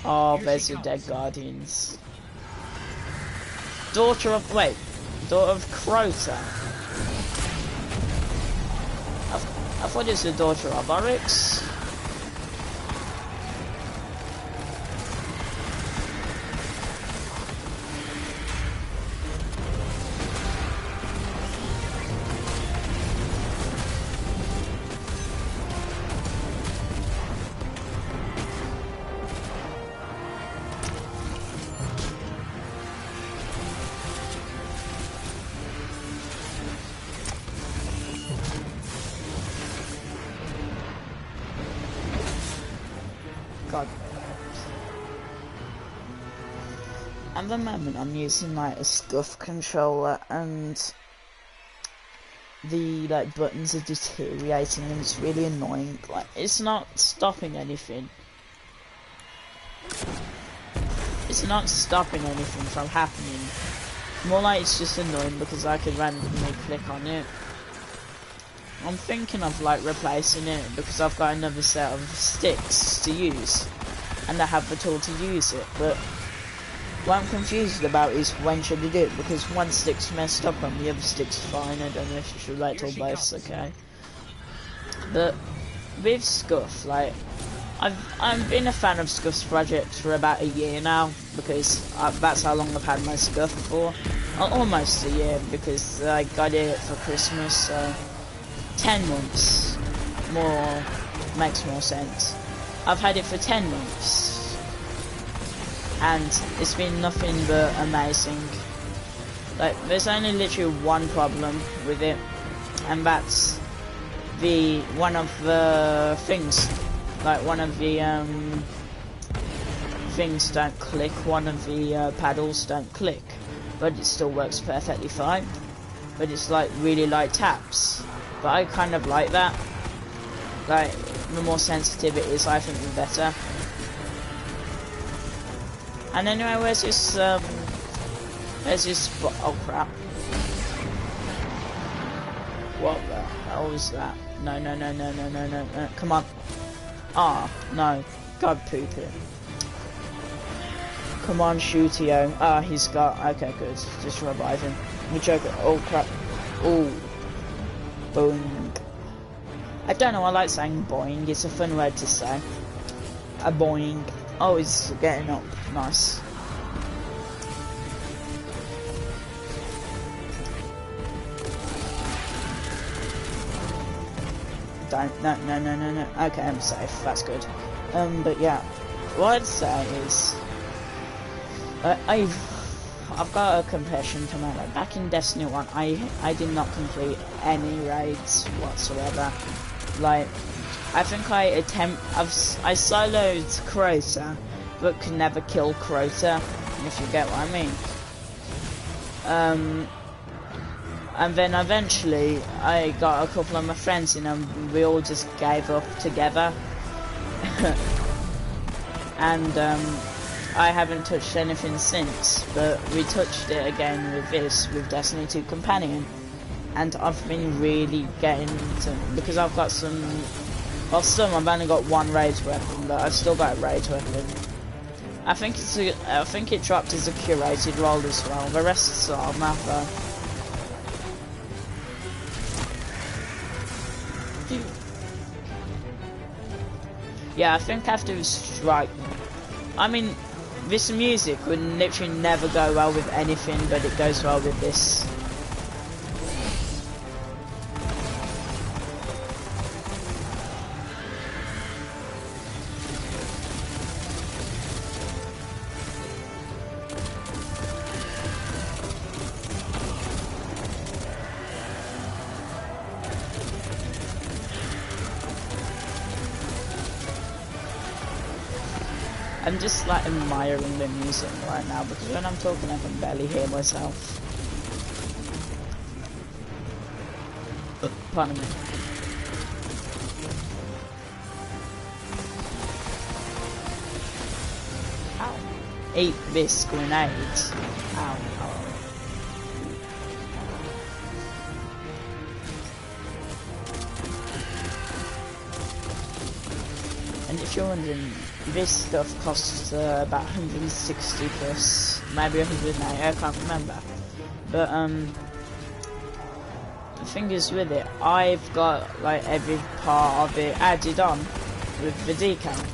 Oh, there's the dead guardians. Daughter of Crota. I thought it was the daughter of Oryx. God. At the moment I'm using like a scuff controller, and the like buttons are deteriorating and it's really annoying. Like, it's not stopping anything. It's not stopping anything from happening. More like it's just annoying because I could randomly click on it. I'm thinking of like replacing it because I've got another set of sticks to use and I have the tool to use it, but what I'm confused about is when should I do it, because one stick's messed up and the other stick's fine. I don't know if you should wait till both's okay. But with Scuff, like, I've been a fan of Scuff's project for about a year now, because that's how long I've had my Scuff for. Almost a year, because I got it for Christmas, so 10 months more makes more sense. I've had it for 10 months, and it's been nothing but amazing. Like, there's only literally one problem with it, and that's one of the things. Like, one of the things don't click, one of the paddles don't click, but it still works perfectly fine. But it's like really light taps. But I kind of like that. Like, the more sensitive it is, I think the better. And anyway, where's this, oh crap. What the hell was that? No, come on. Ah, no. God poop it. Come on, Shootio. Ah, he's got... Okay, good. Just revive him. We choke it. Oh, crap. Oh. Boing. I don't know, I like saying boing. It's a fun word to say. A boing. Oh, he's getting up. Nice. Don't. No. Okay, I'm safe. That's good. But yeah. What I'd say is... I've got a confession to make. Like, back in Destiny 1, I did not complete any raids whatsoever. Like, I think I soloed Crota, but could never kill Crota, if you get what I mean. And then eventually I got a couple of my friends in and we all just gave up together. And I haven't touched anything since, but we touched it again with Destiny2 Companion, and I've been really getting into, because I've got some, well, I've only got one rage weapon, but I've still got a rage weapon. I think it dropped as a curated role as well. The rest is armor though. Yeah, I think after the strike, I mean, this music would literally never go well with anything, but it goes well with this. I'm just like admiring the music right now, because when I'm talking I can barely hear myself. Pardon me. Ow. Eat this grenade. Ow. And if you're wondering, this stuff costs about 160 plus, maybe 180, I can't remember. But the thing is with it, I've got like every part of it added on with the decal.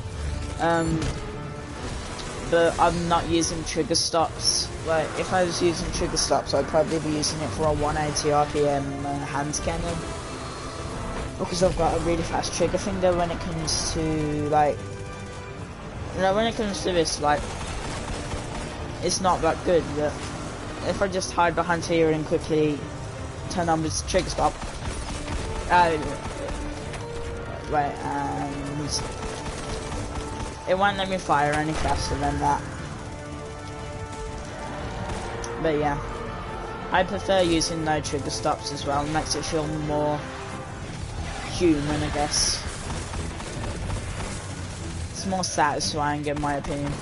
But I'm not using trigger stops. Like, if I was using trigger stops, I'd probably be using it for a 180 RPM hand cannon. Because I've got a really fast trigger finger when it comes to, like, you know, when it comes to this, like, it's not that good, but if I just hide behind here and quickly turn on this trigger stop, and it won't let me fire any faster than that. But yeah, I prefer using no trigger stops as well. It makes it feel more human, I guess. It's more satisfying in my opinion.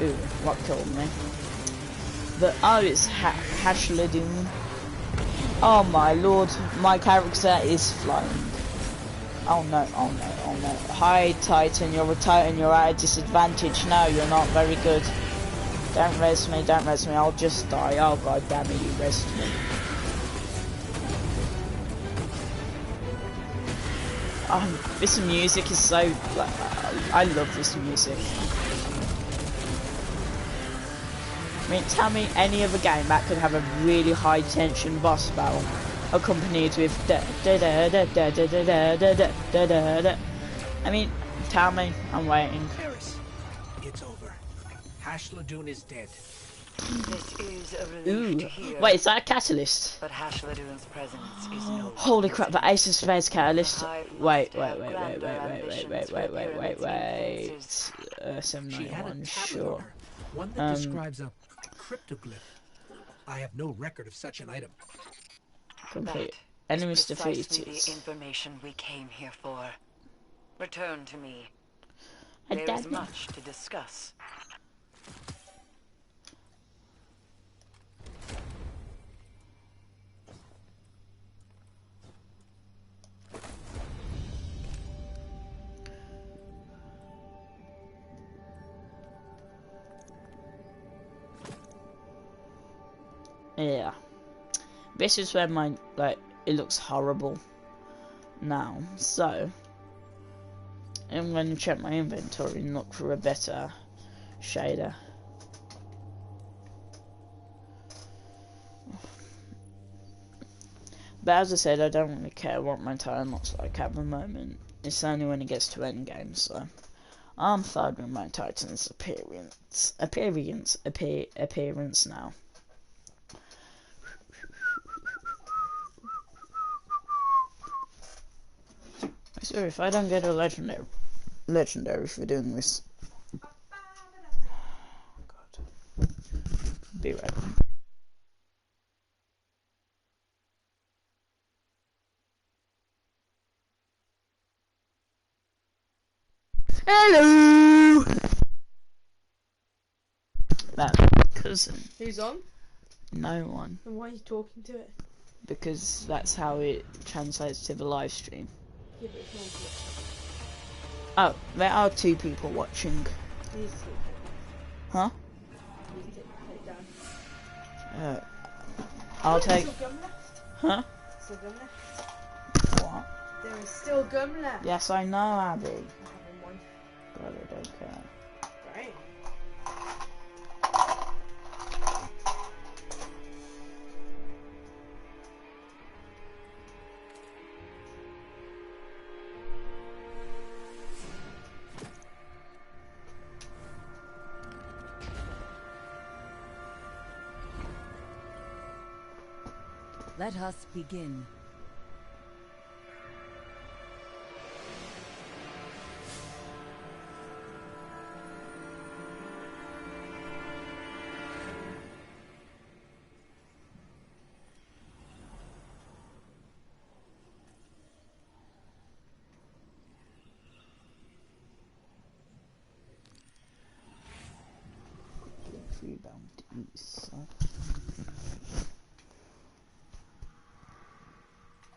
Ooh, what killed me? It's Hashladun. Oh my lord, my character is flying. Oh no, oh no, oh no. Hi Titan, you're a Titan, you're at a disadvantage. No, you're not very good. Don't res me, don't res me, I'll just die. Oh god damn it, you resed me. Oh, this music is so, like, I love this music. I mean, tell me any other game that could have a really high tension boss battle accompanied with da da da da da da da da da da da da. I mean, tell me, I'm waiting. It's over. Hash Ladoon is dead. This is a relief to hear. Wait, is that a catalyst? But Hash Ladoon's presence is no. Holy crap, the Ace of Spades catalyst. Wait. She had a 791, tablet sure. on her, one that describes a cryptoglyph. I have no record of such an item. Complete. That Enemies is precisely defeated. the information we came here for. Return to me. I There is don't- much to discuss. Yeah. This is where my, like, it looks horrible now. So, I'm going to check my inventory and look for a better shader. But as I said, I don't really care what my time looks like at the moment. It's only when it gets to endgame, so I'm fine with my Titan's appearance now. So if I don't get a legendary for doing this. God. Be right back. Hello! That's my cousin. Who's on? No one. And why are you talking to it? Because that's how it translates to the live stream. Yeah, but it's Oh, there are 2 people watching. not. You sleep. Huh? You can take it down. I'll take. Still gum left? Huh? Still gum left? What? There is still gum left. Yes, I know, Abby. I'm having one. God, I don't care. Great. Let us begin. Rebound east.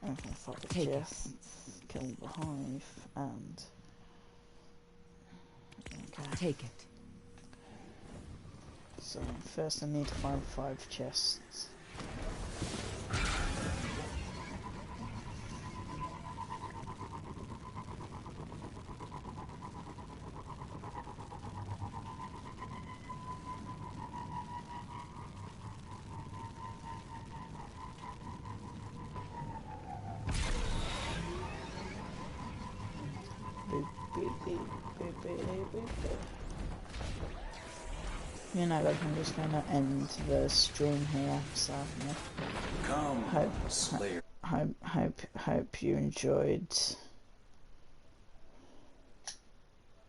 Okay, fuck the Take it. chests, kill the hive, and okay. Take it. So first I need to find 5 chests. You know, like, I'm just gonna end the stream here, so yeah. Come, Slayer. Hope you enjoyed